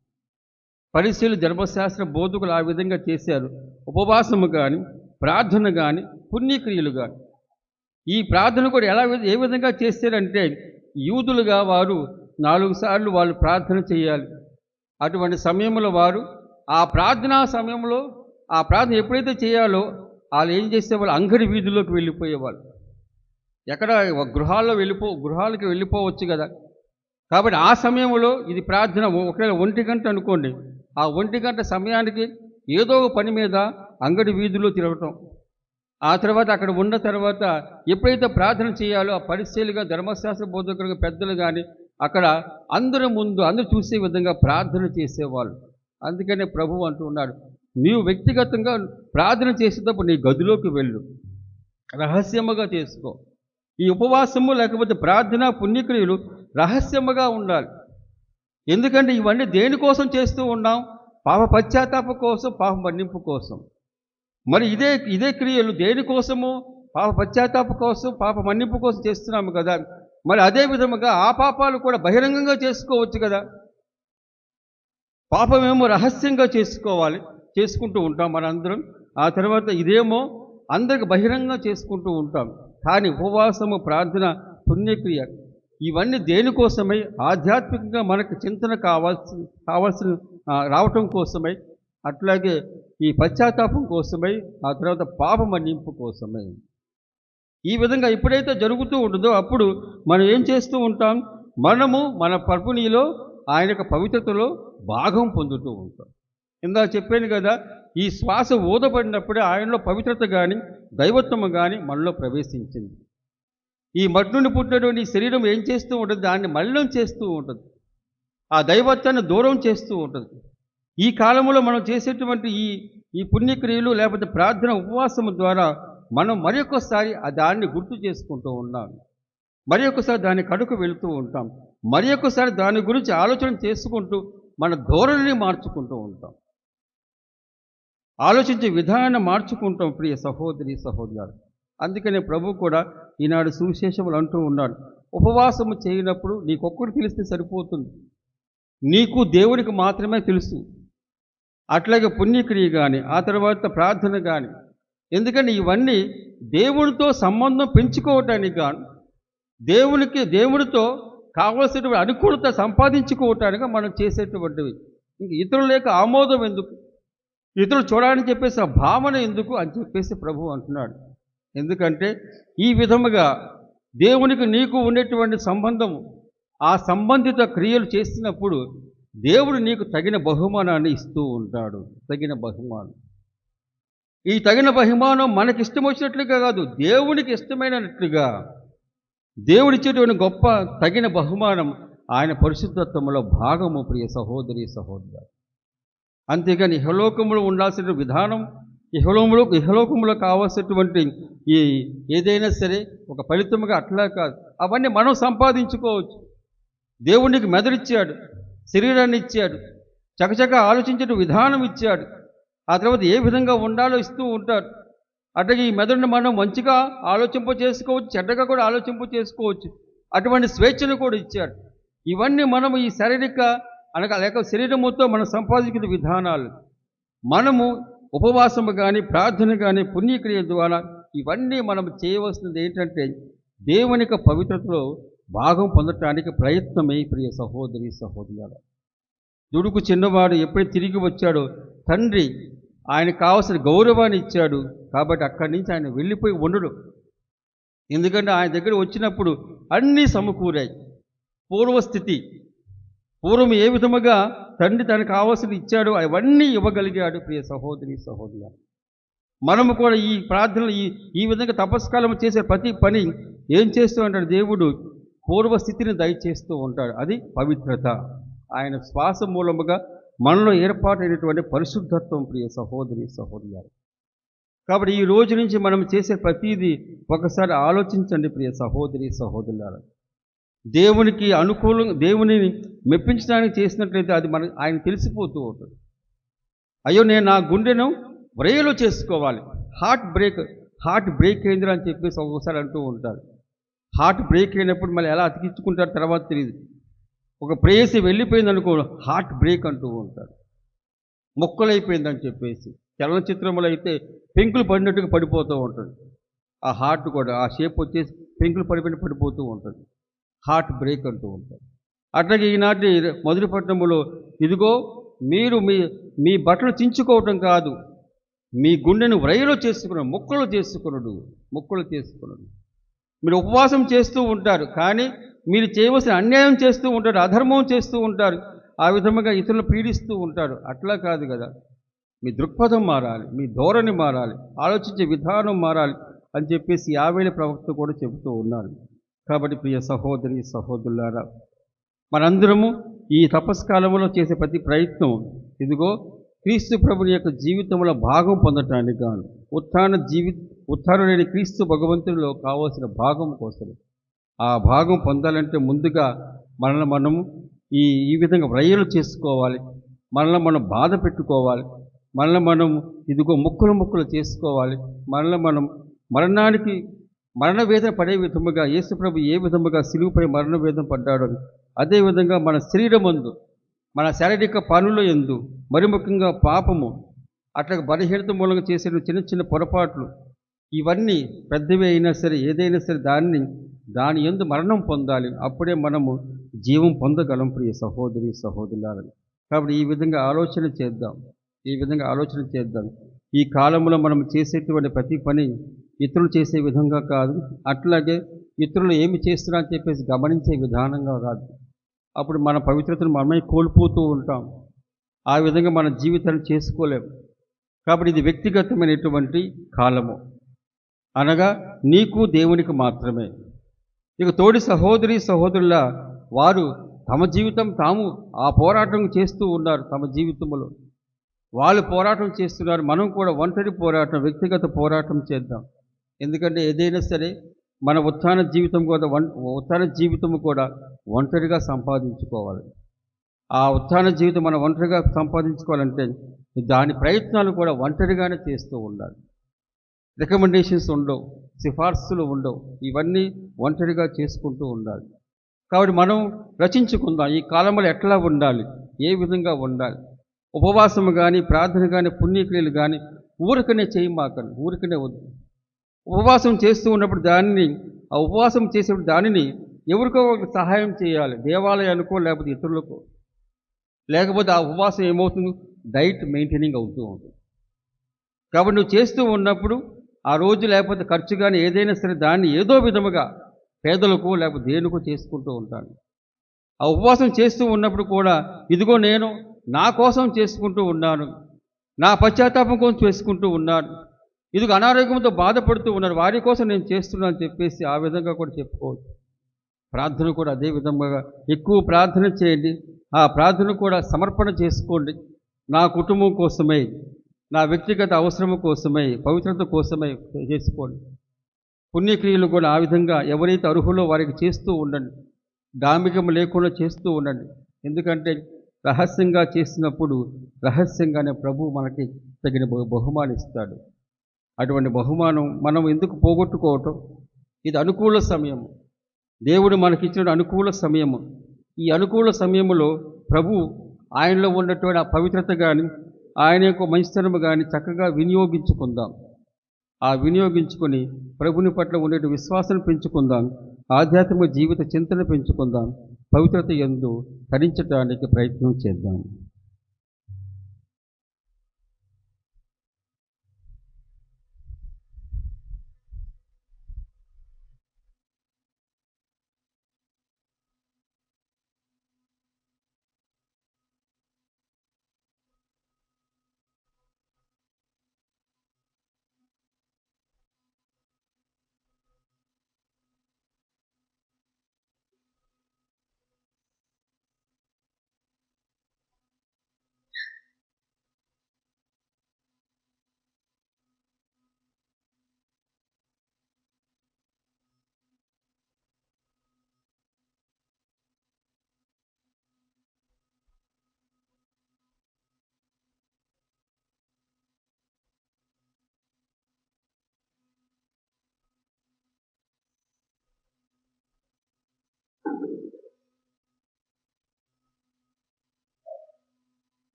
పరిశీలు ధర్మశాస్త్ర బోధకులు ఆ విధంగా చేశారు. ఉపవాసము కానీ, ప్రార్థన కానీ, పుణ్యక్రియలు కానీ. ఈ ప్రార్థన కూడా ఏ విధంగా చేశారంటే, యూదులుగా వారు 4 సార్లు వాళ్ళు ప్రార్థన చేయాలి. అటువంటి సమయంలో వారు ఆ ప్రార్థనా సమయంలో ఆ ప్రార్థన ఎప్పుడైతే చేయాలో వాళ్ళు ఏం చేసేవాళ్ళు? అంగడి వీధుల్లోకి వెళ్ళిపోయేవాళ్ళు. ఎక్కడ గృహాలకి వెళ్ళిపోవచ్చు కదా. కాబట్టి ఆ సమయంలో ఇది ప్రార్థన. ఒకవేళ 1 గంట అనుకోండి, ఆ 1 గంట సమయానికి ఏదో ఒక పని మీద అంగడి వీధుల్లో తిరగటం, ఆ తర్వాత అక్కడ ఉన్న తర్వాత ఎప్పుడైతే ప్రార్థన చేయాలో ఆ పరిశీలిగా ధర్మశాస్త్ర బోధకులుగా పెద్దలు కానీ అక్కడ అందరూ చూసే విధంగా ప్రార్థన చేసేవాళ్ళు. అందుకనే ప్రభువు అంటున్నాడు, నీవు వ్యక్తిగతంగా ప్రార్థన చేసేటప్పుడు నీ గదిలోకి వెళ్ళు, రహస్యముగా చేసుకో. ఈ ఉపవాసము లేకపోతే ప్రార్థన పుణ్యక్రియలు రహస్యముగా ఉండాలి. ఎందుకంటే ఇవన్నీ దేనికోసం చేస్తూ ఉన్నాం? పాప పశ్చాత్తాప కోసం, పాప మన్నింపు కోసం. మరి ఇదే క్రియలు దేనికోసము? పాప పశ్చాత్తాప కోసం, పాప మన్నింపు కోసం చేస్తున్నాము కదా. మరి అదే విధముగా ఆ పాపాలు కూడా బహిరంగంగా చేసుకోవచ్చు కదా. పాపమేమో రహస్యంగా చేసుకుంటూ ఉంటాం మనందరం. ఆ తర్వాత ఇదేమో అందరికి బహిరంగంగా చేసుకుంటూ ఉంటాం. కానీ ఉపవాసము, ప్రార్థన, పుణ్యక్రియ ఇవన్నీ దేనికోసమై? ఆధ్యాత్మికంగా మనకు చింతన కావాల్సిన రావటం కోసమై, అట్లాగే ఈ పశ్చాత్తాపం కోసమై, ఆ తర్వాత పాప మన్నింపు కోసమై. ఈ విధంగా ఎప్పుడైతే జరుగుతూ ఉంటుందో అప్పుడు మనం ఏం చేస్తూ ఉంటాం? మనము మన ప్రభునిలో, ఆయన యొక్క పవిత్రతలో భాగం పొందుతూ ఉంటాం. ఇందాక చెప్పాను కదా, ఈ శ్వాస ఊదబడినప్పుడే ఆయనలో పవిత్రత కానీ దైవత్వము కానీ మనలో ప్రవేశించింది. ఈ మట్టి నుండి పుట్టినటువంటి శరీరం ఏం చేస్తూ ఉంటుంది? దాన్ని మలినం చేస్తూ ఉంటుంది, ఆ దైవత్వాన్ని దూరం చేస్తూ ఉంటుంది. ఈ కాలంలో మనం చేసేటువంటి ఈ పుణ్యక్రియలు లేకపోతే ప్రార్థన, ఉపవాసము ద్వారా మనం మరొకసారి దాన్ని గుర్తు చేసుకుంటూ ఉన్నాం, మరొకసారి దాని కడుకు వెళుతూ ఉంటాం, మరొకసారి దాని గురించి ఆలోచన చేసుకుంటూ మన ధోరణిని మార్చుకుంటూ ఉంటాం, ఆలోచించే విధానం మార్చుకుంటాం. ప్రియ సహోదరి సహోదరులు, అందుకనే ప్రభు కూడా ఈనాడు సువిశేషములు అంటూ ఉన్నాడు, ఉపవాసము చేయనప్పుడు నీకొక్కడు తెలిస్తే సరిపోతుంది, నీకు దేవునికి మాత్రమే తెలుసు. అట్లాగే పుణ్యక్రియ కానీ, ఆ తర్వాత ప్రార్థన కానీ, ఎందుకంటే ఇవన్నీ దేవునితో సంబంధం పెంచుకోవటానికి కానీ, దేవునితో కావలసినటువంటి అనుకూలత సంపాదించుకోవటానికి మనం చేసేటువంటివి. ఇంక ఇతరుల యొక్క ఆమోదం ఎందుకు, ఇతరులు చూడాలని చెప్పేసి ఆ భావన ఎందుకు అని చెప్పేసి ప్రభు అంటున్నాడు. ఎందుకంటే ఈ విధముగా దేవునికి నీకు ఉన్నటువంటి సంబంధము, ఆ సంబంధిత క్రియలు చేసినప్పుడు దేవుడు నీకు తగిన బహుమానాన్ని ఇస్తూ ఉంటాడు. తగిన బహుమానం, ఈ తగిన బహుమానం మనకి ఇష్టం వచ్చినట్లుగా కాదు, దేవునికి ఇష్టమైనట్లుగా దేవుడిచ్చేటువంటి గొప్ప తగిన బహుమానం ఆయన పరిశుద్ధత్వంలో భాగము. ప్రియ సహోదరి సహోదరు, అంతేగాని ఇహలోకములో ఉండాల్సిన విధానం, ఇహలోకములో కావాల్సినటువంటి ఈ ఏదైనా సరే ఒక ఫలితముగా అట్లా కాదు, అవన్నీ మనం సంపాదించుకోవచ్చు. దేవునికి మెదడిచ్చాడు, శరీరాన్ని ఇచ్చాడు, చకచక ఆలోచించే విధానం ఇచ్చాడు, ఆ తర్వాత ఏ విధంగా ఉండాలో ఇస్తూ ఉంటాడు. అట్లాగే ఈ మెదడుని మనం మంచిగా ఆలోచింప చేసుకోవచ్చు, చెడ్డగా కూడా ఆలోచింప చేసుకోవచ్చు, అటువంటి స్వేచ్ఛను కూడా ఇచ్చాడు. ఇవన్నీ మనము ఈ శారీరక అనగా లేక శరీరముతో మనం సంపాదించిన విధానాలు. మనము ఉపవాసము కానీ, ప్రార్థన కానీ, పుణ్యక్రియ ద్వారా ఇవన్నీ మనం చేయవలసినది ఏంటంటే దేవుని యొక్క పవిత్రతలో భాగం పొందటానికి ప్రయత్నమే. ప్రియ సహోదరి సహోదరులారా, దుడుకు చిన్నవాడు ఎప్పుడు తిరిగి వచ్చాడో తండ్రి ఆయనకు కావాల్సిన గౌరవాన్ని ఇచ్చాడు. కాబట్టి అక్కడి నుంచి ఆయన వెళ్ళిపోయి ఉండడు, ఎందుకంటే ఆయన దగ్గర వచ్చినప్పుడు అన్నీ సమకూరాయి. పూర్వస్థితి, పూర్వం ఏ విధముగా తండ్రి తనకు కావాల్సిన ఇచ్చాడో అవన్నీ ఇవ్వగలిగాడు. ప్రియ సహోదరి సహోదరులారా, మనము కూడా ఈ ప్రార్థనలు ఈ విధంగా తపస్కాలం చేసే ప్రతి పని ఏం చేస్తూ ఉంటాడు? దేవుడు పూర్వస్థితిని దయచేస్తూ ఉంటాడు. అది పవిత్రత, ఆయన శ్వాస మూలముగా మనలో ఏర్పాటైనటువంటి పరిశుద్ధత్వం. ప్రియ సహోదరి సహోదరులారా, కాబట్టి ఈ రోజు నుంచి మనం చేసే ప్రతిదీ ఒకసారి ఆలోచించండి. ప్రియ సహోదరి సహోదరులారా, దేవునికి దేవుని మెప్పించడానికి చేసినట్లయితే అది ఆయన తెలిసిపోతూ ఉంటుంది. అయ్యో నేను నా గుండెను వ్రేయలో చేసుకోవాలి, హార్ట్ బ్రేక్ అయిందిరా అని చెప్పేసి ఒక్కొక్కసారి అంటూ ఉంటారు. హార్ట్ బ్రేక్ అయినప్పుడు మళ్ళీ ఎలా అతికించుకుంటారు తర్వాత తెలియదు. ఒక ప్రేయసి వెళ్ళిపోయింది అనుకో, హార్ట్ బ్రేక్ అంటూ ఉంటారు. మొక్కలైపోయిందని చెప్పేసి చలనచిత్రంలో అయితే పెంకులు పడినట్టుగా పడిపోతూ ఉంటుంది. ఆ హార్ట్ కూడా ఆ షేప్ వచ్చేసి పెంకులు పడిపోతూ ఉంటుంది, హార్ట్ బ్రేక్ అంటూ ఉంటారు. అట్లాగే ఈనాటి మధురపట్నంలో ఇదిగో మీరు మీ బట్టలు చించుకోవటం కాదు, మీ గుండెను వ్రయలో చేసుకున్నాడు, ముక్కలు చేసుకున్నాడు. మీరు ఉపవాసం చేస్తూ ఉంటారు, కానీ మీరు చేయవలసిన అన్యాయం చేస్తూ ఉంటారు, అధర్మం చేస్తూ ఉంటారు, ఆ విధముగా ఇతరులను పీడిస్తూ ఉంటారు. అట్లా కాదు కదా, మీ దృక్పథం మారాలి, మీ ధోరణి మారాలి, ఆలోచించే విధానం మారాలి అని చెప్పేసి యావేలి ప్రవక్త కూడా చెబుతూ ఉన్నారు. కాబట్టి ప్రియ సహోదరి సహోదరులారా, మనందరము ఈ తపస్కాలంలో చేసే ప్రతి ప్రయత్నం ఇదిగో క్రీస్తు ప్రభుని యొక్క జీవితంలో భాగం పొందటానికి గాను, ఉత్థానుడైన క్రీస్తు భగవంతుడిలో కావాల్సిన భాగం కోసం. ఆ భాగం పొందాలంటే ముందుగా మనల్ని మనము ఈ విధంగా వ్రయ్యలు చేసుకోవాలి, మనల్ని మనం బాధ పెట్టుకోవాలి, మనల్ని మనం ఇదిగో ముక్కలు చేసుకోవాలి, మనల్ని మనం మరణవేదన పడే విధముగా యేసుప్రభు ఏ విధముగా సిలువుపై మరణవేదన పడ్డాడో అదేవిధంగా మన శరీరమందు, మన శారీరక పనుల యందు, మరి ముఖ్యంగా పాపము, అట్లా బలహీనత మూలంగా చేసే చిన్న పొరపాట్లు, ఇవన్నీ పెద్దవి అయినా సరే ఏదైనా సరే దాని యందు మరణం పొందాలి. అప్పుడే మనము జీవం పొందగలం ప్రియ సహోదరి సహోదరులారని. కాబట్టి ఈ విధంగా ఆలోచన చేద్దాం. ఈ కాలంలో మనం చేసేటువంటి ప్రతి పని ఇతరులు చేసే విధంగా కాదు, అట్లాగే ఇతరులు ఏమి చేస్తున్నారని చెప్పేసి గమనించే విధానంగా కాదు. అప్పుడు మన పవిత్రతను మనమే కోల్పోతూ ఉంటాం. ఆ విధంగా మన జీవితాన్ని చేసుకోలేము. కాబట్టి ఇది వ్యక్తిగతమైనటువంటి కాలము, అనగా నీకు దేవునికి మాత్రమే. ఇక తోడి సహోదరి సహోదరుల వారు తమ జీవితం తాము ఆ పోరాటం చేస్తూ ఉన్నారు. తమ జీవితంలో వాళ్ళు పోరాటం చేస్తున్నారు. మనం కూడా ఒంటరి పోరాటం, వ్యక్తిగత పోరాటం చేద్దాం. ఎందుకంటే ఏదైనా సరే మన ఉత్థాన జీవితం కూడా ఒంటరిగా సంపాదించుకోవాలి. ఆ ఉత్థాన జీవితం మనం ఒంటరిగా సంపాదించుకోవాలంటే దాని ప్రయత్నాలు కూడా ఒంటరిగానే చేస్తూ ఉండాలి. రికమెండేషన్స్ ఉండవు, సిఫార్సులు ఉండవు, ఇవన్నీ ఒంటరిగా చేసుకుంటూ ఉండాలి. కాబట్టి మనం రచించుకుందాం ఈ కాలంలో ఎట్లా ఉండాలి, ఏ విధంగా ఉండాలి. ఉపవాసము కానీ, ప్రార్థన కానీ, పుణ్యక్రియలు కానీ ఊరికనే చేయమాకండి, ఊరికనే వద్దు. ఉపవాసం చేస్తూ ఉన్నప్పుడు ఆ ఉపవాసం చేసేప్పుడు దానిని ఎవరికో ఒకరికి సహాయం చేయాలి, దేవాలయానికో లేకపోతే ఇతరులకో. లేకపోతే ఆ ఉపవాసం ఏమవుతుంది, డైట్ మెయింటైనింగ్ అవుతూ ఉంటుంది. కాబట్టి నువ్వు చేస్తూ ఉన్నప్పుడు ఆ రోజు లేకపోతే ఖర్చు కానీ ఏదైనా సరే దాన్ని ఏదో విధముగా పేదలకు లేకపోతే దేనికో చేసుకుంటూ ఉంటాను. ఆ ఉపవాసం చేస్తూ ఉన్నప్పుడు కూడా ఇదిగో నేను నా కోసం చేసుకుంటూ ఉన్నాను, నా పశ్చాత్తాపం కోసం చేసుకుంటూ ఉన్నాను, ఇదిగో అనారోగ్యంతో బాధపడుతూ ఉన్నారు, వారి కోసం నేను చేస్తున్నాను అని చెప్పేసి ఆ విధంగా కూడా చెప్పుకోవచ్చు. ప్రార్థన కూడా అదే విధంగా ఎక్కువ ప్రార్థన చేయండి. ఆ ప్రార్థన కూడా సమర్పణ చేసుకోండి. నా కుటుంబం కోసమై, నా వ్యక్తిగత అవసరం కోసమై, పవిత్రత కోసమై చేసుకోండి. పుణ్యక్రియలు కూడా ఆ విధంగా ఎవరైతే అర్హులో వారికి చేస్తూ ఉండండి. డాంబికం లేకుండా చేస్తూ ఉండండి. ఎందుకంటే రహస్యంగా చేసినప్పుడు రహస్యంగానే ప్రభు మనకి తగిన బహుమానం ఇస్తాడు. అటువంటి బహుమానం మనం ఎందుకు పోగొట్టుకోవటం? ఇది అనుకూల సమయం, దేవుడు మనకిచ్చిన అనుకూల సమయము. ఈ అనుకూల సమయంలో ప్రభు ఆయనలో ఉన్నటువంటి ఆ పవిత్రత కానీ, ఆయన యొక్క మంచితనము కానీ చక్కగా వినియోగించుకుందాం. ఆ వినియోగించుకొని ప్రభుని పట్ల ఉండే విశ్వాసం పెంచుకుందాం, ఆధ్యాత్మిక జీవిత చింతన పెంచుకుందాం, పవిత్రత యందు తరించడానికి ప్రయత్నం చేద్దాం.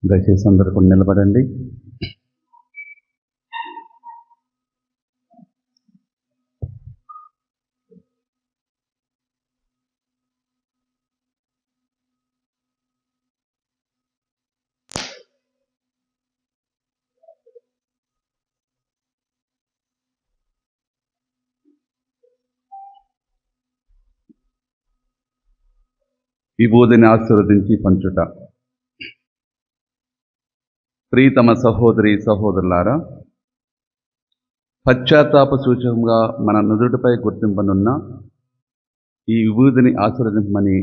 దయచేసి అందరూ కూడా నిలబడండి. విభూదిని ఆశీర్వదించి పంచుట. ప్రీతమ సహోదరి సహోదరులారా, పశ్చాత్తాప సూచకంగా మన నుదుటిపై గుర్తింపనున్న ఈ విభూదిని ఆశీర్వదించమని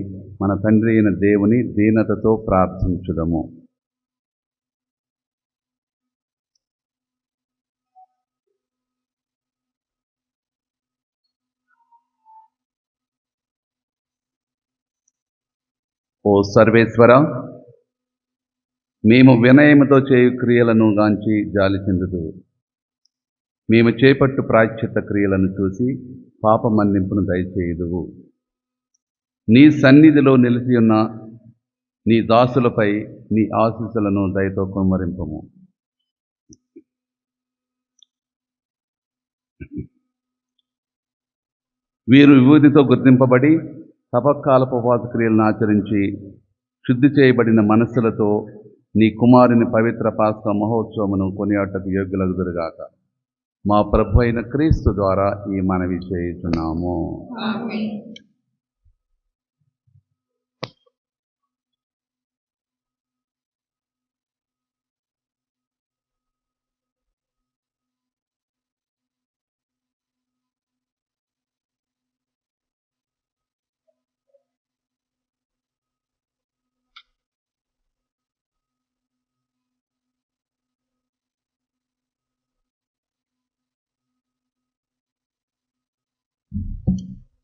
మన తండ్రి అయిన దేవుని దీనతతో ప్రార్థించుదము. ఓ సర్వేశ్వర, మేము వినయముతో చేయు క్రియలను గాంచి జాలి చెందుతూ మేము చేపట్టు ప్రాయశ్చిత్త క్రియలను చూసి పాప మన్నింపును దయచేయుదువు. నీ సన్నిధిలో నిలిచి ఉన్న నీ దాసులపై నీ ఆశీస్సులను దయతో కుమ్మరింపము. వీరు విభూతితో గుర్తింపబడి తపకాలపు ఉపవాస క్రియలను ఆచరించి శుద్ధి చేయబడిన మనస్సులతో నీ కుమారుని పవిత్ర పాస్కా మహోత్సవమును కొనియాటకు యోగ్యులగుదురుగాక. మా ప్రభు అయిన క్రీస్తు ద్వారా ఈ మనవి చేయుచున్నాము.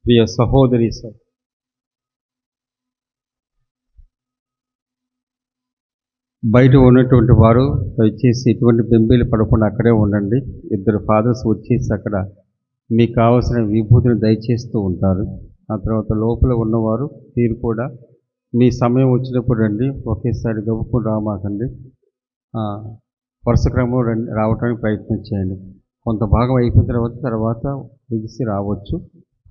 ప్రియ సహోదరి బయట ఉన్నటువంటి వారు దయచేసి ఎటువంటి బెంబేలు పడకుండా అక్కడే ఉండండి. ఇద్దరు ఫాదర్స్ వచ్చేసి అక్కడ మీకు కావాల్సిన విభూతిని దయచేస్తూ ఉంటారు. ఆ తర్వాత లోపల ఉన్నవారు మీరు కూడా మీ సమయం వచ్చినప్పుడు రండి, ఒకేసారి గబుక్కుని రామాకండి. వరుస క్రమం రావడానికి ప్రయత్నం చేయండి. కొంత భాగం అయిపోయిన తర్వాత ముగిసి రావచ్చు.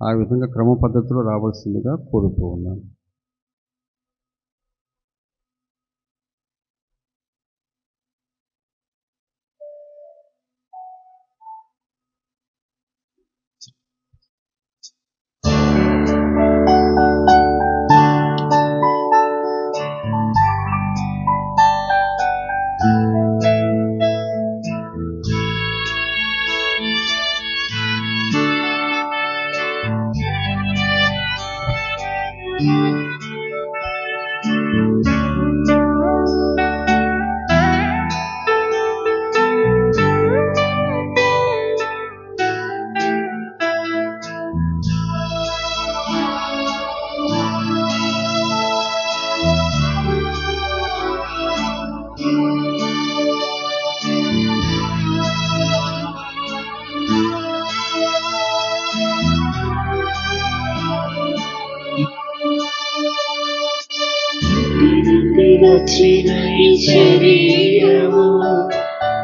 ఆ విధంగా క్రమ పద్ధతిలో రావాల్సిందిగా కోరుతూ ఉన్నాను. వచ్చిన ఈ శరీరము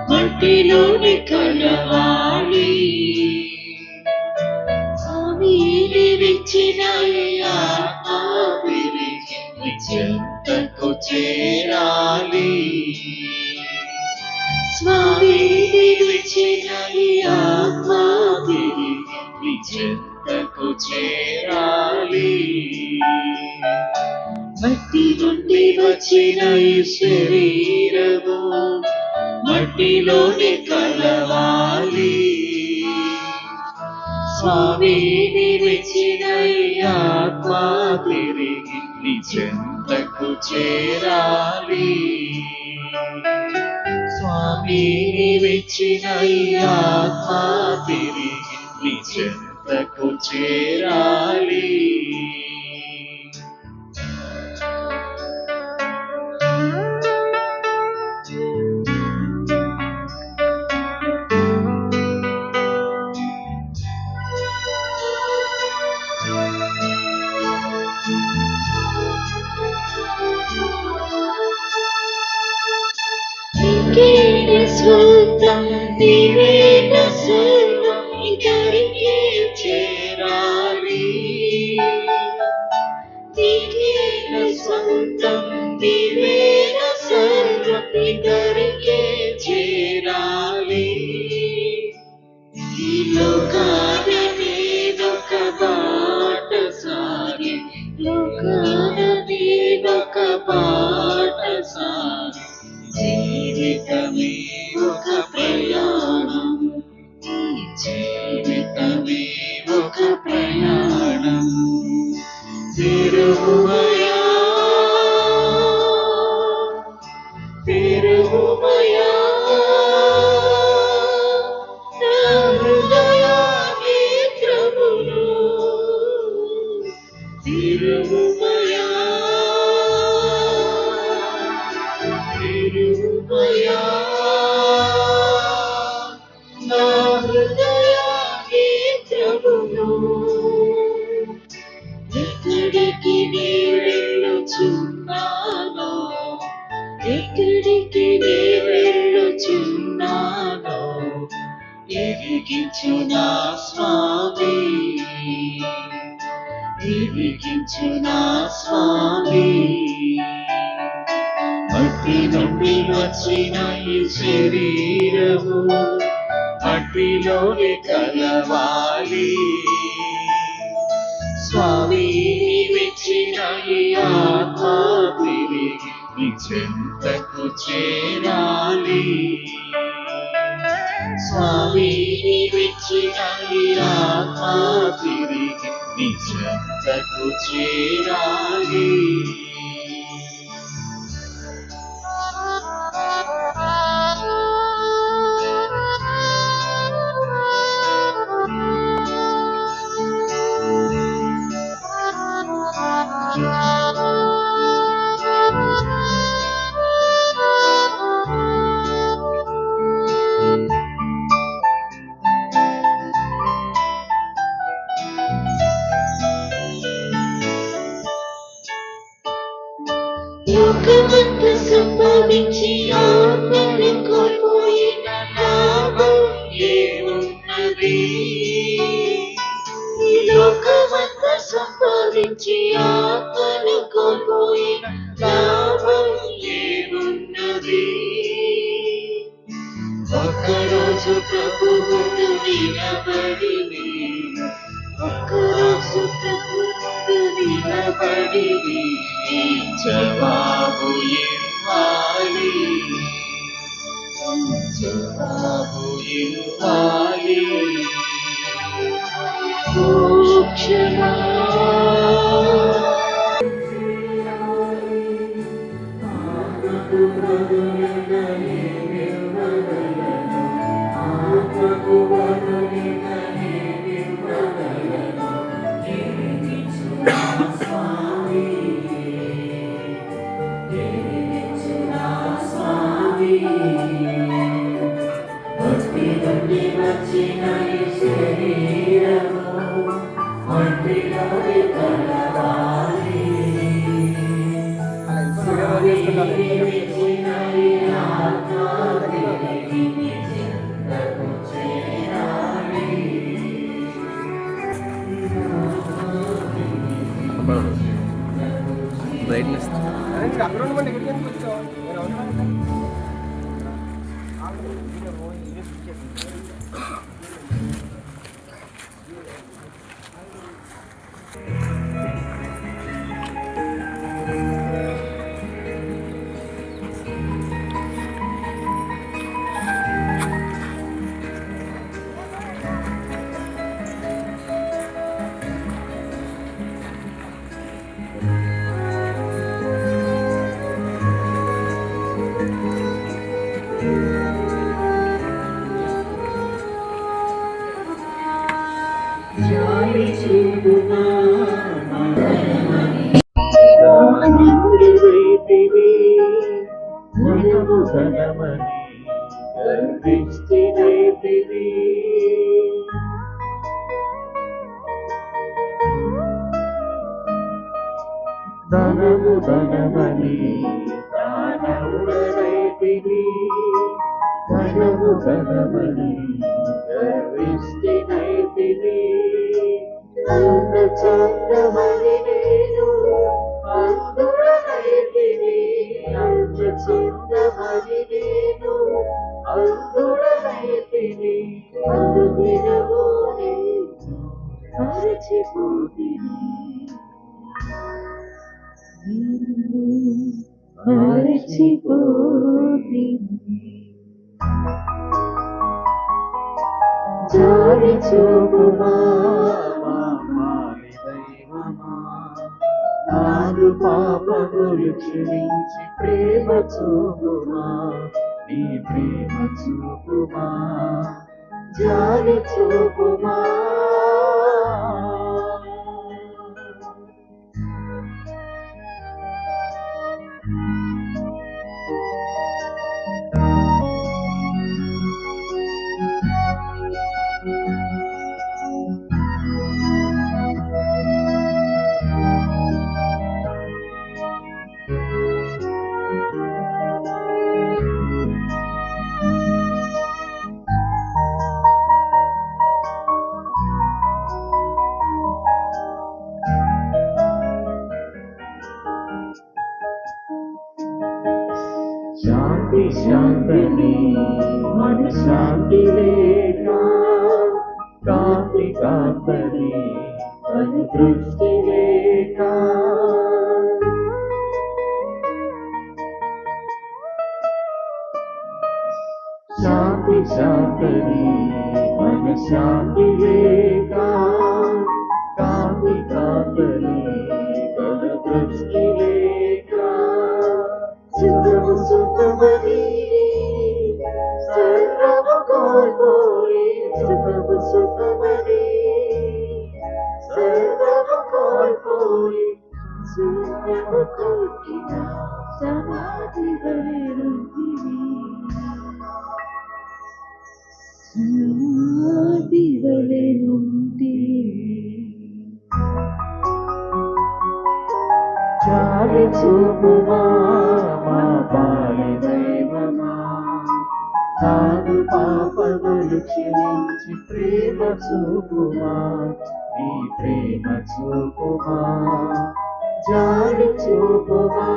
మట్టిలోని కలవాలి. స్వామిని విచ్చిన ఈ ఆత్మ తిరిగి నీ చెంతకు చేరాలి. స్వామిని విచ్చిన ఈ ఆత్మ తిరిగి నీ చెంతకు చేరాలి. మట్టి నుండి వచ్చిన ఈ శరీరము మట్టిలోని కలవాలి. స్వామిని విచ్చిన ఈ ఆత్మ తిరిగి నీ చెంతకు చేరాలి. స్వామిని విచ్చిన ఈ ఆత్మ తిరిగి నీ చెంతకు చేరాలి. స్వంతం నీవే నా సర్వం ఇద్దరికీ చేరాలి. నీకే నా స్వంతం నీవే నా సర్వం ఇద్దరికీ చేరాలి. ఈ లోకాన నేనొక బాట సాగి, లోకాన నేనొక బాట సాగి, జీవితమే ఒక ప్రయాణం, జీవితమే ఒక ప్రయాణం. తిరుగుమయా తిరుగుమయా నా హృదయ నేత్రములు, తిరుగుమయా తిరుగుమయా నా హృదయ నేత్రములు. ఎక్కడికి నీ వెళ్ళుచున్నానో, ఎక్కడికి నీ వెళ్ళుచున్నానో ఎరిగించు నా స్వామి. వెలిగించు నా స్వామి. మట్టి నుండి వచ్చిన ఈ శరీరము మట్టిలోనే కలవాలి. స్వామి నీవిచ్చిన ఈ ఆత్మ తిరిగి నీ చెంతకు చేరాలి. స్వామి నీవిచ్చిన ఈ ఆత్మ తిరిగి నీ చెంతకు చేరాలి. లోకమంతా సంపాదించి ఆత్మని కోల్పోయిన లాభం ఏమున్నది? ఈ లోకమంతా సంపాదించి ఆత్మను కోల్పోయిన లాభం ఏమున్నది? ఒక్కరోజు ప్రభువును నిలబడి ఒక్కరోజు ప్రభువును నిలబడి జవాబు ఇవ్వాలి. జవాబు ఇవ్వాలి. మోక్షమా బ్రైట్నెస్ ధనము ధనమని దానవుడనైతివి. ధనము ధనమని గర్విష్ఠినైతివి. అంత చందమని నేను అందుడనైతివి. అంత చందమని నేను అందుడనైతివి. అందుదినము నేను మరచిపోతిని. జారి చూపుమా దైవమా, నాదు పాపములు క్షమించి ప్రేమ చూపుమా. నీ ప్రేమ చూపుమా. జారి చూపుమా. శాంతి శాంతని మన శాంతి లేక కాంతి కాంతని మన దృష్టి లేక శాంతి శాంతని మన శాంతి లేక కాంతి కాంతని మన దృష్టి లేక సుఖము సుఖమని సర్వము కోల్పోయి సుఖము సుఖమని సర్వము కోల్పోయి సుఖము కొట్టిన సమాధి వలెనుంటివి సమాధి వలెనుంటివి జాలి చూపుమా మా పాలి దైవమా నాదు పాపములు క్షమించి ప్రేమ చూపుమా నీ ప్రేమ చూపుమా జాలి చూపుమా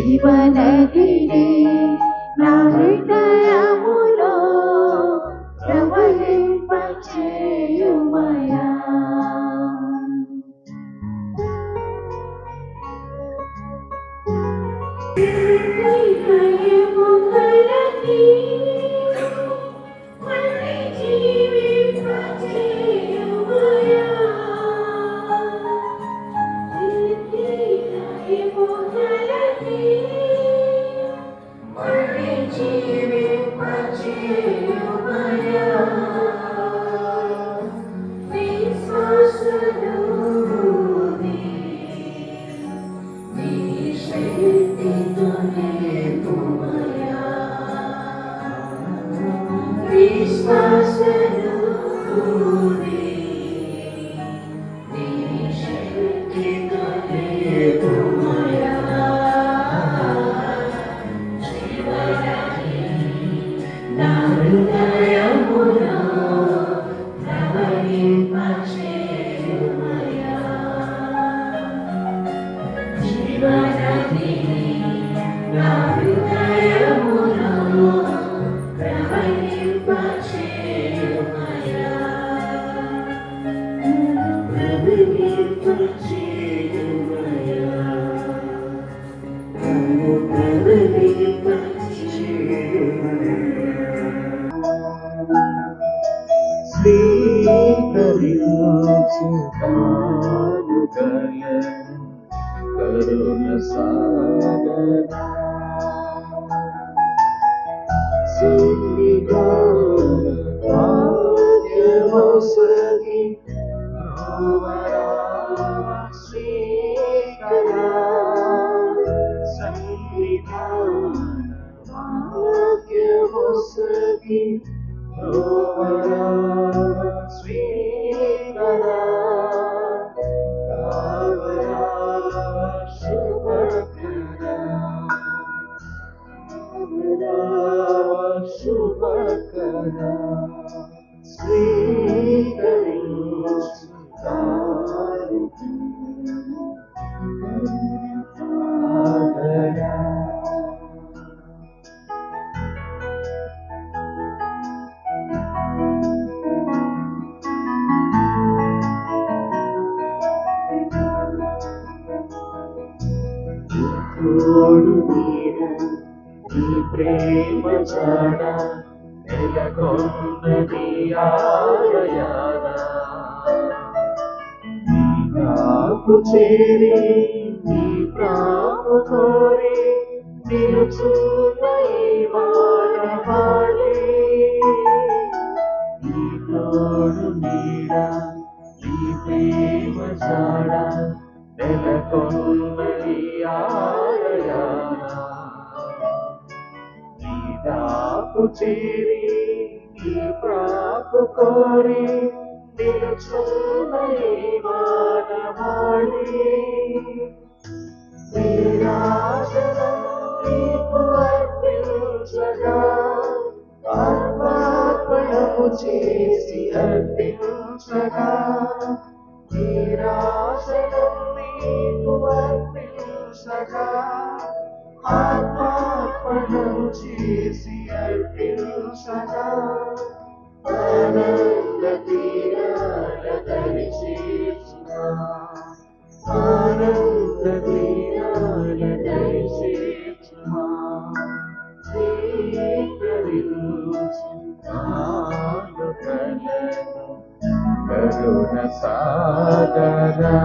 జీవనదిని నా హృదయములో ప్రవహింపచేయుమయా కరుణ సాగరా భాగ్యమోసగి శ్రీకరా సంవిధాన భాగ్యమోసగి శ్రీకరా శుభకర స్వీకరించు తోడు నీడ నీ ప్రేమ జాడ నెలకొన్నది ఆలయాన నీ కాపు చేరి నీ ప్రాపు కోరి నిలుచున్న ఈ మానవాళి నీ తోడు నీడ నీ ప్రేమ జాడ నెలకొన్నది ఆలయాన నీ దాపు చేరి నీ ప్రాపు కోరి నిలుచున్న ఈ మానవాళి నీరాజనం నీకు అర్పించగా ఆత్మార్పణము చేసి అర్పించగా నీరాజనం నీకు అర్పించగా ఆత్మార్పణము చేసి అర్పించగా ఆనంద తీరాల దరిచేర్చునా ఆనంద తీరాల దరిచేర్చునా స్వీకరించు నాను కలను కరుణ సాగరా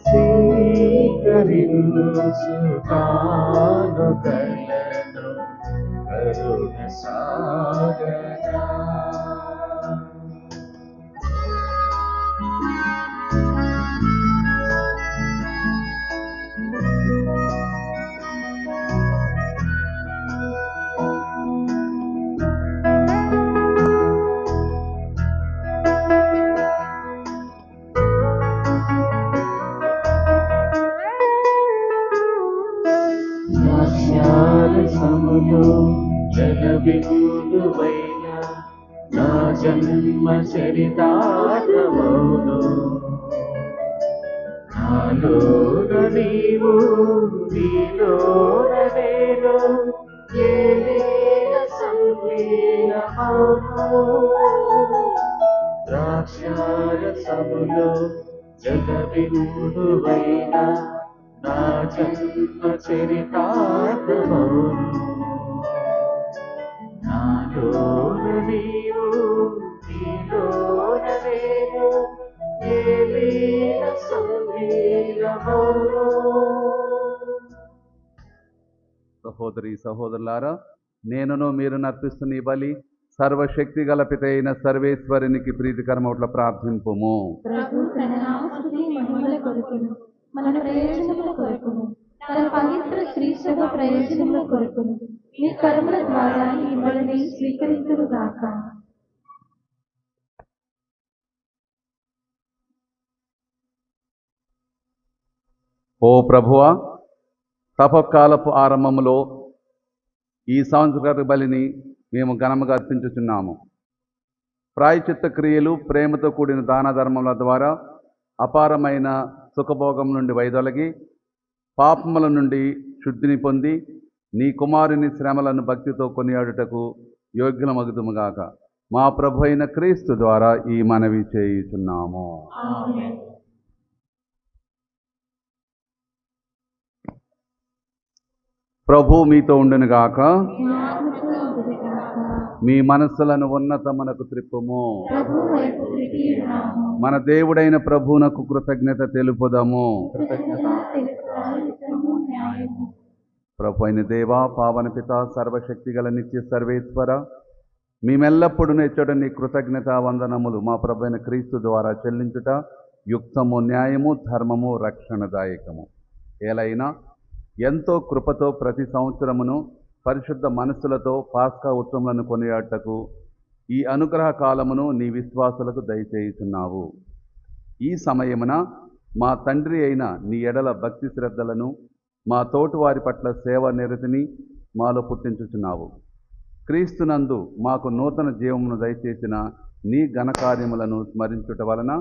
స్వీకరించు నాను కలను కరుణ సాగరా సములో జనబిందువైన నా జన్మ చరితార్థమౌను నాలోన నీవు నీలోన నేను ఏలేన సంలీనమౌను ద్రాక్షారసములో జనబిందువైన నా జన్మ చరితార్థమౌను నాలోన నీవు నీలోన నేను ఏలేన సంలీనమౌను. సహోదరి సహోదరులారా, నేనును మీరు నర్పిస్తున్న ఈ బలి సర్వశక్తి గల పిత అయిన సర్వేశ్వరునికి ప్రీతికరమౌట్ల ప్రార్థింపుము. ప్రభు తన నామస్తుతి మహిమల కొరకును మన ప్రయోజనముల కొరకును తన పవిత్ర శ్రీసభ ప్రయోజనముల కొరకును మీ కర్మల ద్వారా ఈ బలిని స్వీకరించుగాక. ఓ ప్రభువా, తపకాలపు ఆరంభములో ఈ సంవత్సర బలిని మేము ఘనముగా అర్పించుచున్నాము. ప్రాయచిత్త క్రియలు, ప్రేమతో కూడిన దాన ధర్మముల ద్వారా అపారమైన సుఖభోగం నుండి వైదొలగి పాపముల నుండి శుద్ధిని పొంది నీ కుమారుని శ్రమలను భక్తితో కొనియాడుటకు యోగ్యులమగుదుముగాక. మా ప్రభు అయిన క్రీస్తు ద్వారా ఈ మనవి చేయుచున్నాము. ప్రభు మీతో ఉండునుగాక. మీ మనస్సులను ఉన్నతమునకు త్రిప్పుము. మన దేవుడైన ప్రభువునకు కృతజ్ఞత తెలుపుదము. ప్రభు అయిన దేవా, పావన పిత, సర్వశక్తి గల నిత్య సర్వేశ్వర, మేమెల్లప్పుడూ ఎచ్చట నీ కృతజ్ఞత వందనములు మా ప్రభు అయిన క్రీస్తు ద్వారా చెల్లించుట యుక్తము, న్యాయము, ధర్మము, రక్షణదాయకము. ఏలైనా ఎంతో కృపతో ప్రతి సంవత్సరమును పరిశుద్ధ మనస్సులతో పాస్కా ఉత్సవములను కొనియాడటకు ఈ అనుగ్రహ కాలమును నీ విశ్వాసులకు దయచేయుచున్నావు. ఈ సమయమున మా తండ్రి అయిన నీ ఎడల భక్తి శ్రద్ధలను, మా తోటివారి పట్ల సేవ నిరతిని మాలో పుట్టించుచున్నావు. క్రీస్తునందు మాకు నూతన జీవమును దయచేసిన నీ ఘనకార్యములను స్మరించుట వలన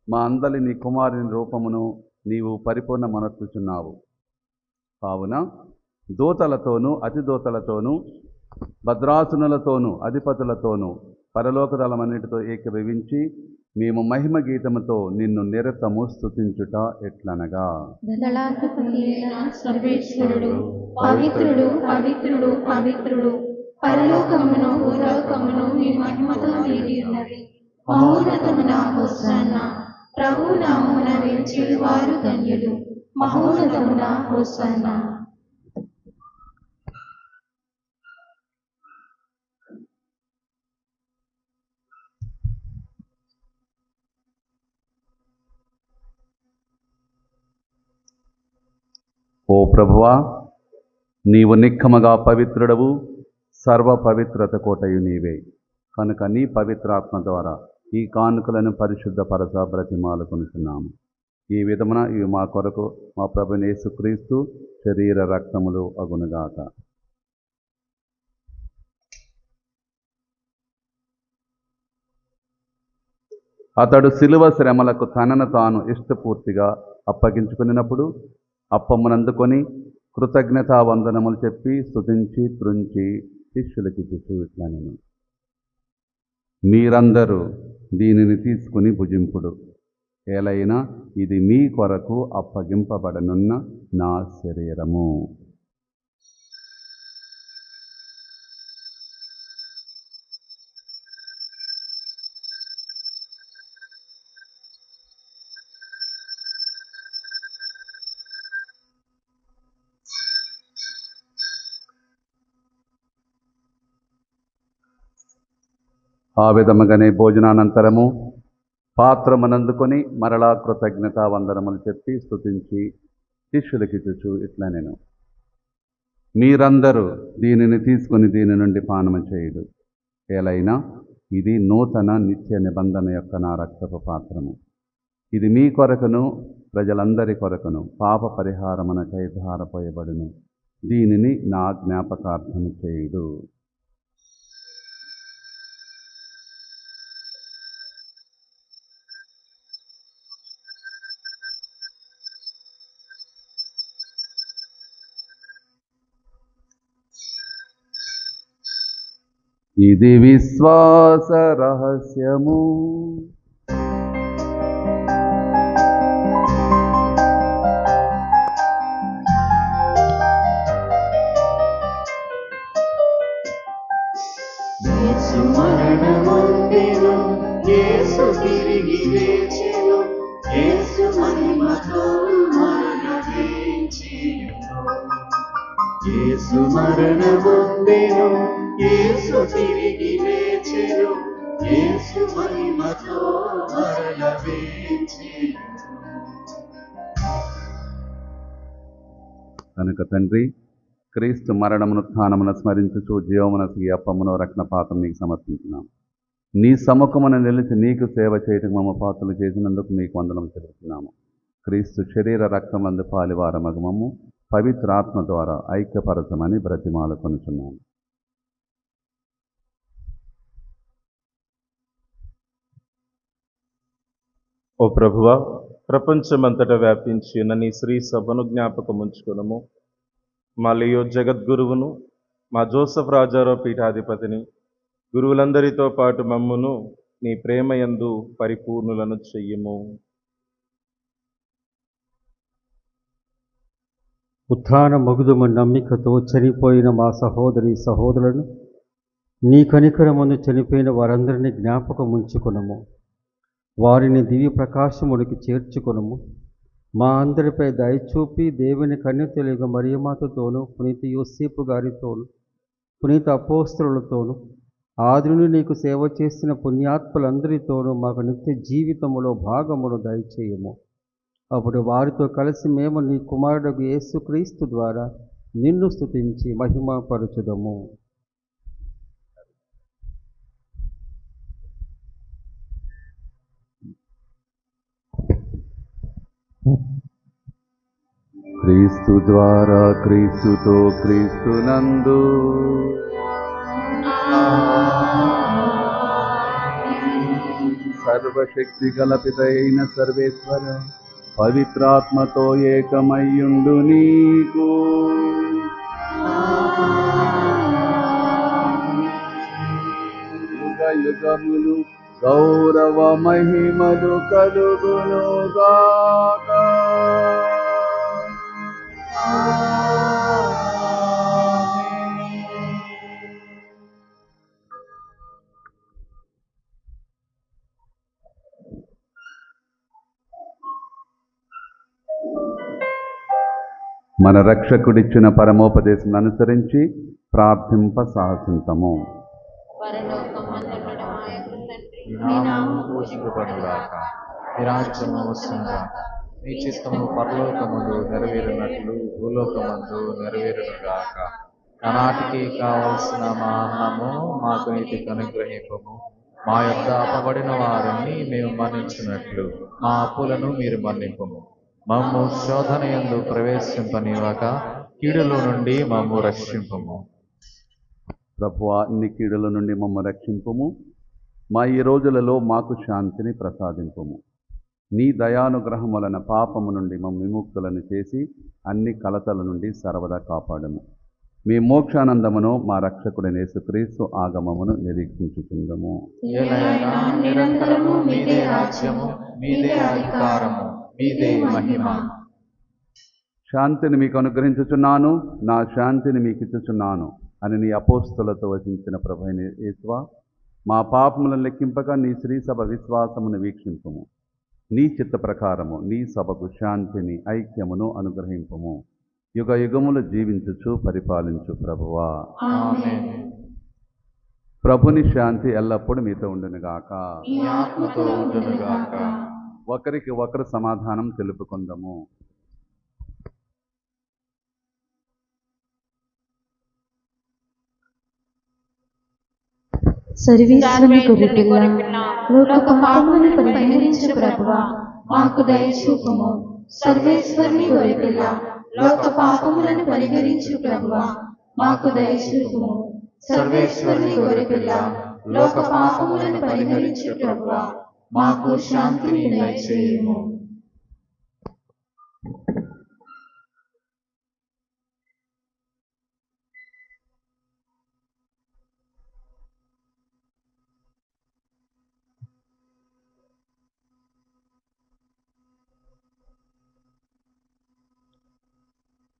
మా అందరి నీ కుమారుని రూపమును నీవు పరిపూర్ణమనర్చుచున్నావు. కావున దూతలతోనూ అతిదూతలతోనూ భద్రాసునులతోనూ అధిపతులతోనూ పరలోకదళమన్నిటితో ఏకీభవించి మేము మహిమ గీతముతో నిన్ను నిరతము స్తుతించుట ఎట్లనగా. దళాధిపతి అయిన సర్వేశ్వరుడు పవిత్రుడు పవిత్రుడు పవిత్రుడు, పరలోకమును భూలోకమును నీ మహిమతో నిండి ఉన్నవి. మహోన్నతమున హోసన్నా, ప్రభు నామమున వేచి వారు ధన్యులు. మహోన్నతమున హోసన్నా. ఓ ప్రభువా, నీవు నిక్కముగా పవిత్రుడవు, సర్వ పవిత్రత కోటయు నీవే. కనుక నీ పవిత్రాత్మ ద్వారా ఈ కానుకలను పరిశుద్ధపరచ బ్రతిమాలుకొనుచున్నాము. ఈ విధమున ఇవి మా కొరకు మా ప్రభువైన యేసుక్రీస్తు శరీర రక్తములు అగునుగాక. అతడు శిలువ శ్రమలకు తనను తాను ఇష్టపూర్తిగా అప్పగించుకున్నప్పుడు అప్పమునందుకొని కృతజ్ఞతా వందనములు చెప్పి స్తుతించి త్రుంచి శిష్యులకి ఇట్లా నేను, మీరందరూ దీనిని తీసుకుని భుజింపుడు, ఏలైనా ఇది మీ కొరకు అప్పగింపబడనున్న నా శరీరము. ఆ విధముగానే భోజనానంతరము పాత్రమునందుకొని మరలా కృతజ్ఞతా వందనములు చెప్పి స్తుతించి శిష్యులకిచ్చుచు ఇట్లా నేను, మీరందరూ దీనిని తీసుకుని దీని నుండి పానము చేయుడు, ఏలైనా ఇది నూతన నిత్య నిబంధన యొక్క నా రక్తపు పాత్రము. ఇది మీ కొరకును ప్రజలందరి కొరకును పాప పరిహారమునకై ధారపోయబడును. దీనిని నా జ్ఞాపకార్థము చేయుడు. ఇది విశ్వాస రహస్యము. యేసు మరణమొందెను, యేసు తిరిగి లేచెను, యేసు మహిమతో మరణ వేంచెను. యేసు మరణమొందెను, యేసు తిరిగి లేచెను, యేసు మహిమతో మరణ వేంచెను. కనుక తండ్రి, క్రీస్తు మరణమును స్థానమును స్మరించుచు జీవమునసు ఈ అప్పమును రత్నపాత్రం నీకు సమర్పించున్నాము. నీ సముఖమున నిలిచి నీకు సేవ చేయటం మమ్మ పాత్రలు చేసినందుకు నీకు వందనం చెల్లిస్తున్నాము. క్రీస్తు శరీర రక్తమందు పాలివారమగు మమ్ము పవిత్రాత్మ ద్వారా ఐక్యపరచమని బ్రతిమాలుకొనుచున్నాము. ఓ ప్రభువా, ప్రపంచమంతటా వ్యాపించి ఉన్న నీ శ్రీ సభను జ్ఞాపకం ఉంచుకునము. మా లియో జగద్గురువును, మా జోసఫ్ రాజారావు పీఠాధిపతిని, గురువులందరితో పాటు మమ్మును నీ ప్రేమయందు పరిపూర్ణులను చెయ్యము. ఉత్థాన మగుదుమ నమ్మికతో చనిపోయిన మా సహోదరి సహోదరులను, నీ కనికరమందు చనిపోయిన వారందరినీ జ్ఞాపకం ఉంచుకునము. వారిని దివ్య ప్రకాశమునికి చేర్చుకొనుము. మా అందరిపై దయచూపి దేవుని కన్యతలుగా మరియమాతతోనూ, పునీత యోసేపు గారితోనూ, పునీత అపోస్తలులతోనూ, ఆది నుండి నీకు సేవ చేసిన పుణ్యాత్ములందరితోనూ మాకు నిత్య జీవితములో భాగమును దయచేయము. అప్పుడు వారితో కలిసి మేము నీ కుమారుడు యేసుక్రీస్తు ద్వారా నిన్ను స్తుతించి మహిమపరచుదము. క్రీస్తు ద్వారా, క్రీస్తుతో, క్రీస్తునందు సర్వశక్తి గల పితయైన సర్వేశ్వర పవిత్రాత్మతో ఏకమయ్యుండు నీకు యుగ యుగములు గౌరవ మహిమలు కలుగునుగాక. మన రక్షకుడిచ్చిన పరమోపదేశం అనుసరించి ప్రార్థింప సాహసింతము. మీ నామము పూజింపబడుగాక, మీ రాజ్యము వస్తుందాక, మీ చిత్తము పరలోకమందు నెరవేరినట్లు భూలోకమందు నెరవేరునుగాక. నానాటికి కావలసిన మా అన్నము మాకు నీతికి అనుగ్రహింపము. మా యొద్ద అపబడిన వారిని మేము మన్నించినట్లు మా అప్పులను మీరు మన్నింపము. మమ్ము శోధన యందు ప్రవేశింపనివ్వక కీడులో నుండి మమ్ము రక్షింపము. ప్రభువా, అన్ని కీడుల నుండి మమ్ము రక్షింపుము. మా ఈ రోజులలో మాకు శాంతిని ప్రసాదింపుము. నీ దయానుగ్రహం వలన పాపము నుండి మమ్ము విముక్తులను చేసి అన్ని కలతల నుండి సర్వదా కాపాడము. మీ మోక్షానందమును మా రక్షకుడైన యేసుక్రీస్తు ఆగమమును నిరీక్షించుచుందము. నిరంతరము మీదే రాజ్యము, మీదే అధికారము, మీదే మహిమ. శాంతిని మీకు అనుగ్రహించుచున్నాను, నా శాంతిని మీకు ఇచ్చుచున్నాను అని నీ అపోస్తులతో వచించిన ప్రభువైన యేసువా, మా పాపములను లెక్కింపగా నీ శ్రీ సభ విశ్వాసమును వీక్షింపుము. నీ చిత్త ప్రకారము నీ సభకు శాంతిని ఐక్యమును అనుగ్రహింపుము. యుగ యుగములు జీవించుచు పరిపాలించు ప్రభువా. ఆమేన్. ప్రభుని శాంతి ఎల్లప్పుడూ మీతో ఉండునుగాక. మీ ఆత్మతో ఉండునుగాక. ఒకరికి ఒకరు సమాధానం తెలుపుకుందాము. సర్వేశ్వరుని గొర్రెపిల్ల, లోక పాపములను పరిహరించు ప్రభువా, మాకు దయచూపుము. సర్వేశ్వరుని గొర్రెపిల్ల, లోక పాపములను పరిహరించు ప్రభువా, మాకు దయచూపుము. సర్వేశ్వరుని గొర్రెపిల్ల, లోక పాపములను పరిహరించు ప్రభువా, మాకు శాంతిని దయచేయుము.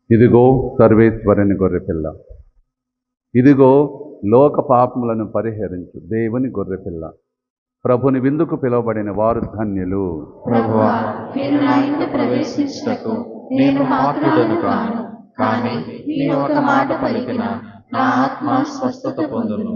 ఇదిగో సర్వేశ్వరుని గొర్రెపిల్ల, ఇదిగో లోక పాపములను పరిహరించు దేవుని గొర్రెపిల్ల. ప్రభుని విందుకు పిలువబడిన వారు ధన్యులు. ప్రభువా, మీరు నా ఇంట ప్రవేశించుటకు నేను పాత్రుడను కాను, కానీ నీ ఒక మాట పలికిన నా ఆత్మ స్వస్థత పొందును.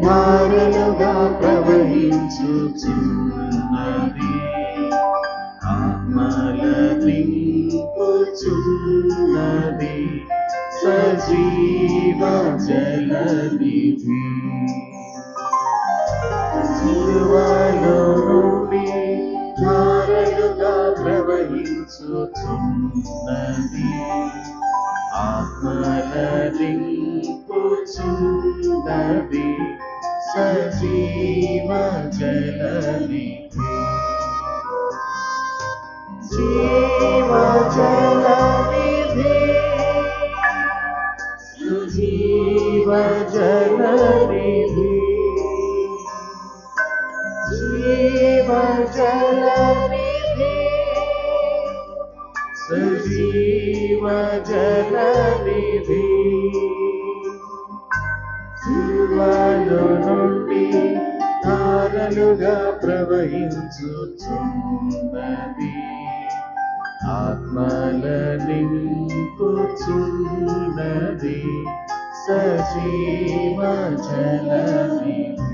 ధారలుగా ప్రవహించుచున్నది, ఆత్మల నింపుచున్నది, సజీవ జలనిధి. జీవలో నుండి ధారలుగా ప్రవహించుచున్నది, ఆత్మల నింపుచున్నది, సజీవ జలనిధి. జీవ జలనిధి, సజీవ జలనిధి, జీవ జలనిధి, సజీవ జలనిధి. జీవలో నుండి ధారలుగా ప్రవహించుచున్నది ఆత్మల నింపుచున్నది సజీవ జలనిధి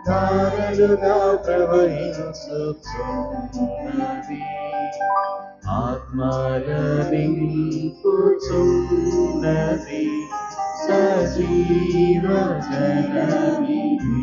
ధారలుగా ప్రవహించుచున్నది ఆత్మల నింపుచున్నది సజీవ జలనిధి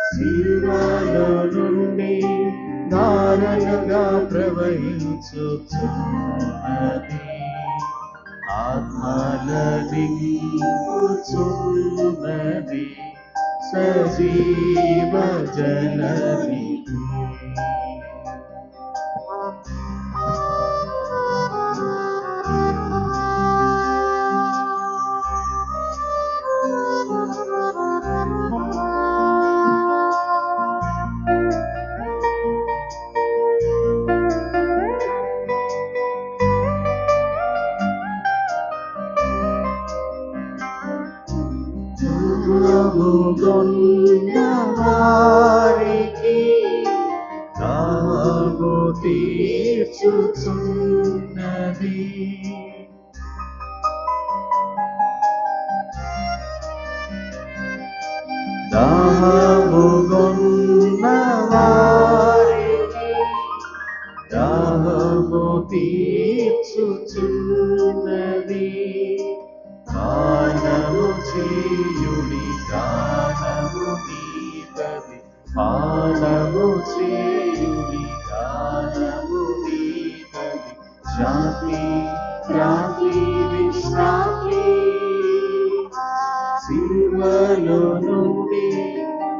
శిలువలో నుండి ధారలుగా ప్రవహించుచున్నది ఆత్మల నింపుచున్నది సజీవ జలనిధి వారికి దాహము తీర్చుచున్నది దాహముగొన్న వారికి దాహము తీర్చుచున్నది పానము చేయుడి గానము నీదది పానము చేయుడి గానము నీదది శాంతి శాంతి విశ్రాంతి శిలువలో నుండి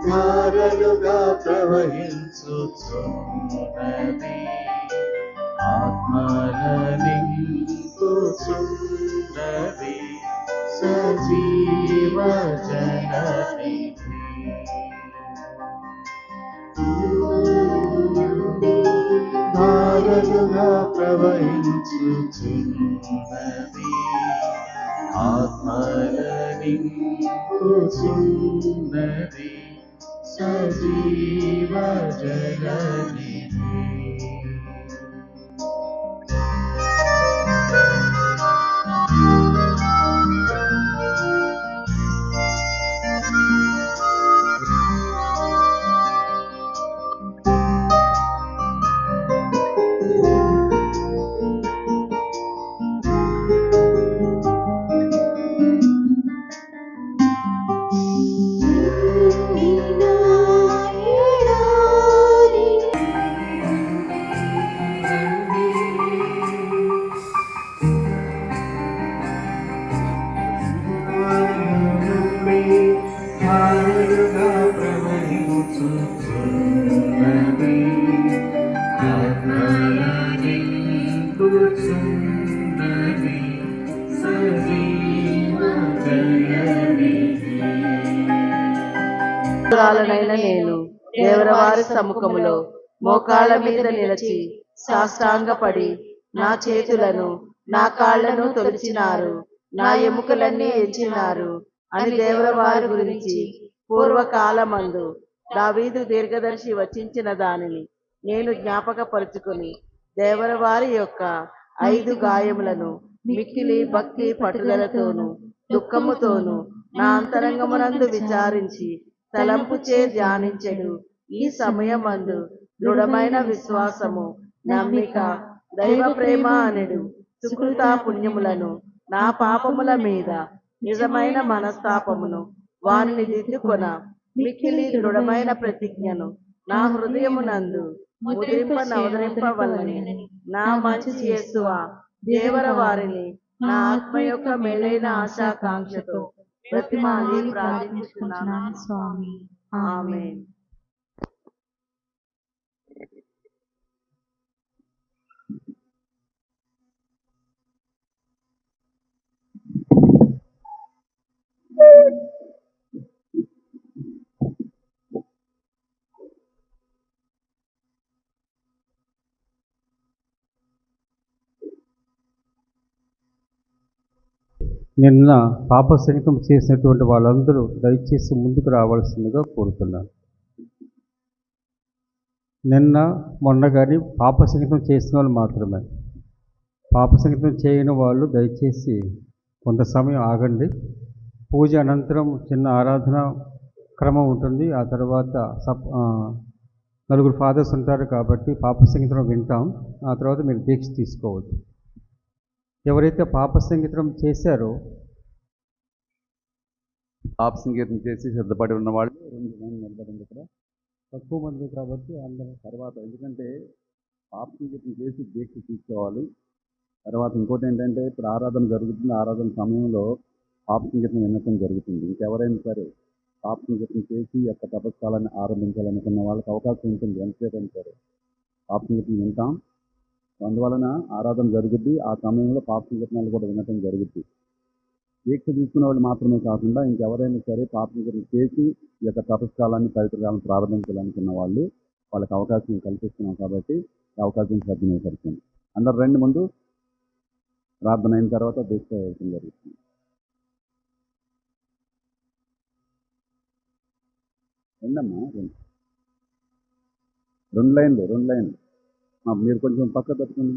ధారలుగా ప్రవహించుచున్నది ఆత్మల నింపుచున్నది సజీవ జలనిధి ప్రవహించుచున్నది ఆత్మల నింపుచున్నది సజీవ జలనిధి ధారలుగా ప్రవహించుచున్నది ఆత్మల నింపుచున్నది సజీవ జలనిధి రాలనైన నేను దేవరవారి సముఖములో మోకాళ్ళ మీద నిలిచి సాష్టాంగపడి నా చేతులను నా కాళ్లను తొలిచినారు, నా ఎముకలన్నీ ఎంచినారు అని దేవరవారి గురించి పూర్వకాలమందు దావీదు దీర్ఘదర్శి వచించిన దానిని నేను జ్ఞాపకపరుచుకుని దేవరవారి యొక్క 5 గాయములను మిక్కిలి భక్తి పట్టుదలతోనూ దుఃఖముతోనూ నా అంతరంగమునందు విచారించి తలంపుచే ధ్యానించెడు. ఈ సమయమందు దృఢమైన విశ్వాసము, నమ్మిక, దైవ ప్రేమ అనెడు సుకృత పుణ్యములను, నా పాపముల మీద నిజమైన మనస్తాపమును వారిని దిద్దుకొన మిక్కిలి దృఢమైన ప్రతిజ్ఞను నా హృదయమునందు ముద్రింపవలనని నా మంచి యేసువా దేవర వారిని నా ఆత్మ యొక్క మేలైన ఆశాకాంక్షతో ప్రతిమాని ప్రార్థించుచున్నాను స్వామి. ఆమేన్. నిన్న పాపశనికం చేసినటువంటి వాళ్ళందరూ దయచేసి ముందుకు రావాల్సిందిగా కోరుతున్నాను. నిన్న మొన్న కానీ పాపశనికం చేసిన వాళ్ళు మాత్రమే. పాపశనికం చేయని వాళ్ళు దయచేసి కొంత సమయం ఆగండి. పూజ అనంతరం చిన్న ఆరాధన క్రమం ఉంటుంది. ఆ తర్వాత నలుగురు ఫాదర్స్ ఉంటారు కాబట్టి పాపశనికం వింటాం. ఆ తర్వాత మీరు దీక్ష తీసుకోవచ్చు. ఎవరైతే పాపసంగీతం చేశారో పాప సంగీతం చేసి సిద్ధపడి ఉన్నవాళ్ళు 2 మంది నిలబడింది. ఇక్కడ తక్కువ మంది కాబట్టి అందరి తర్వాత, ఎందుకంటే పాప సంగీతం చేసి దీక్ష తీసుకోవాలి. తర్వాత ఇంకోటి ఏంటంటే ఇప్పుడు ఆరాధన జరుగుతుంది. ఆరాధన సమయంలో పాప సంగీతం వినటం జరుగుతుంది. ఇంకెవరైనా సరే పాప సంగీతం చేసి యొక్క తపస్కాలాన్ని ఆరంభించాలనుకున్న వాళ్ళకి అవకాశం ఉంటుంది. ఎంతసేపు అయినా సరే పాప సంగీతం వింటాం. అందువలన ఆరాధన జరుగుద్ది. ఆ సమయంలో పాప సంకీర్తనలు కూడా వినటం జరుగుద్ది. దీక్ష తీసుకునే వాళ్ళు మాత్రమే కాకుండా ఇంకెవరైనా సరే పాప సంకీర్తన చేసి ఈ యొక్క తపస్కాలాన్ని పవిత్రకాలను ప్రారంభించాలనుకున్న వాళ్ళు వాళ్ళకి అవకాశం కల్పిస్తున్నాం కాబట్టి ఈ అవకాశం సద్వినియోగపరచండి. అందరు రండి, ముందు ప్రార్థన అయిన తర్వాత దీక్ష వేయడం జరుగుతుంది. రండమ్మా, రెండు లైన్లు మీరు కొంచెం పక్క తప్పుకోండి.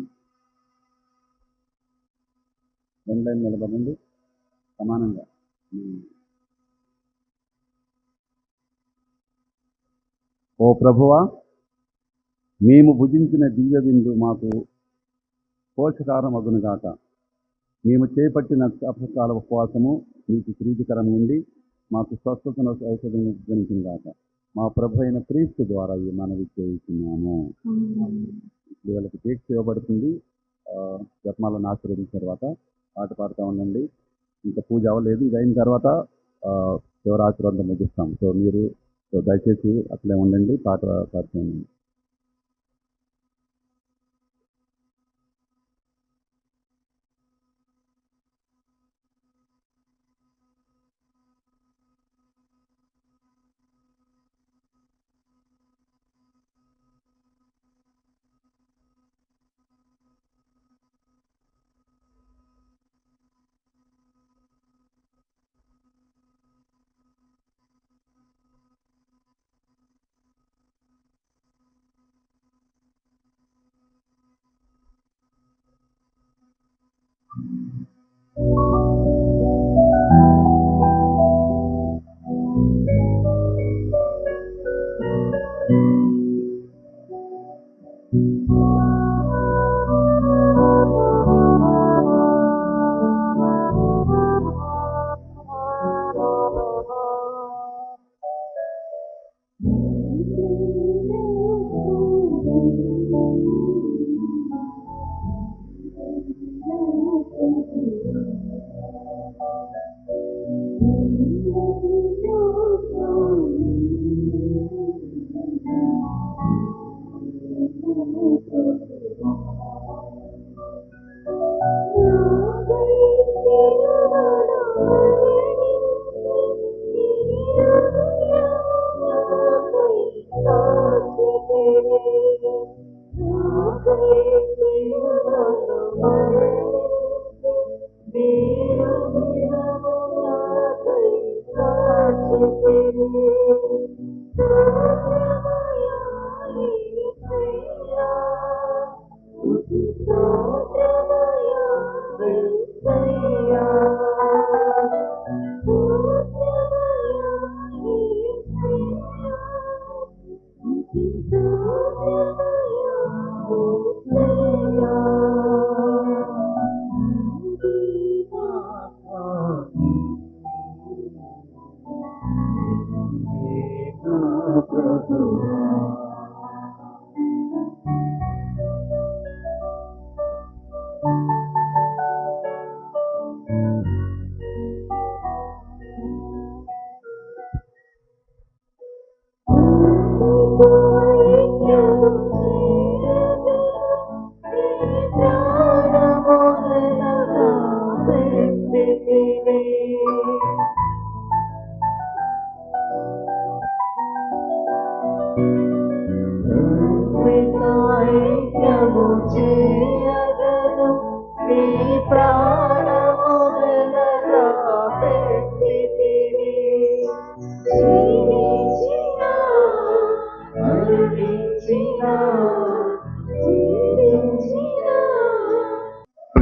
2 లైన్లు నిలబడండి సమానంగా. ఓ ప్రభువా, మేము భుజించిన దివ్య విందు మాకు పోషకారం అగునుగాక. మేము చేపట్టిన తపస్కాల ఉపవాసము మీకు ప్రీతికరం ఉండి మాకు స్వస్థతను ఔషధం గాక. మా ప్రభు అయిన క్రీస్తు ద్వారా ఈ మనవి చేస్తున్నాము. వీళ్ళకి దీక్ష ఇవ్వబడుతుంది. జపమాలను ఆశీర్వదించిన తర్వాత పాట పాడుతూ ఉండండి. ఇంకా పూజ అవ్వలేదు. ఇది అయిన తర్వాత చివరి ఆశీర్వాదం ముగిస్తాం. సో మీరు దయచేసి అట్లే ఉండండి, పాట పాడుతూ ఉండండి.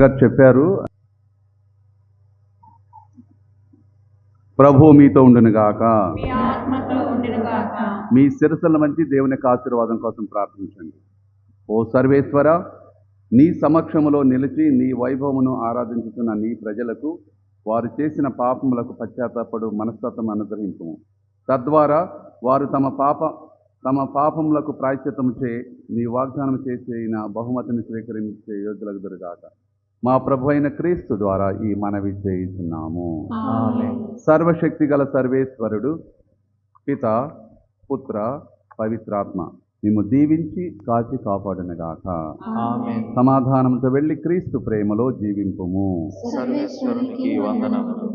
గారు చెప్పారు, ప్రభు మీతో ఉండునుగాక. మీ శిరస్సుల మంచి దేవుని యొక్క ఆశీర్వాదం కోసం ప్రార్థించండి. ఓ సర్వేశ్వర, నీ సమక్షములో నిలిచి నీ వైభవమును ఆరాధించుతున్న నీ ప్రజలకు వారు చేసిన పాపములకు పశ్చాత్తాపడు మనస్తత్వం అనుగ్రహించుము. తద్వారా వారు తమ పాపములకు ప్రాయశ్చిత్తము చే నీ వాగ్దానం చేసిన బహుమతిని స్వీకరించే యోగ్యులగుదురుగాక. మా ప్రభు అయిన క్రీస్తు ద్వారా ఈ మనవి చేయుచున్నాము. సర్వశక్తి గల సర్వేశ్వరుడు పిత, పుత్ర, పవిత్రాత్మ మేము దీవించి కాచి కాపాడునుగాక. సమాధానంతో వెళ్ళి క్రీస్తు ప్రేమలో జీవింపుము. సర్వేశ్వరునికి వందనములు.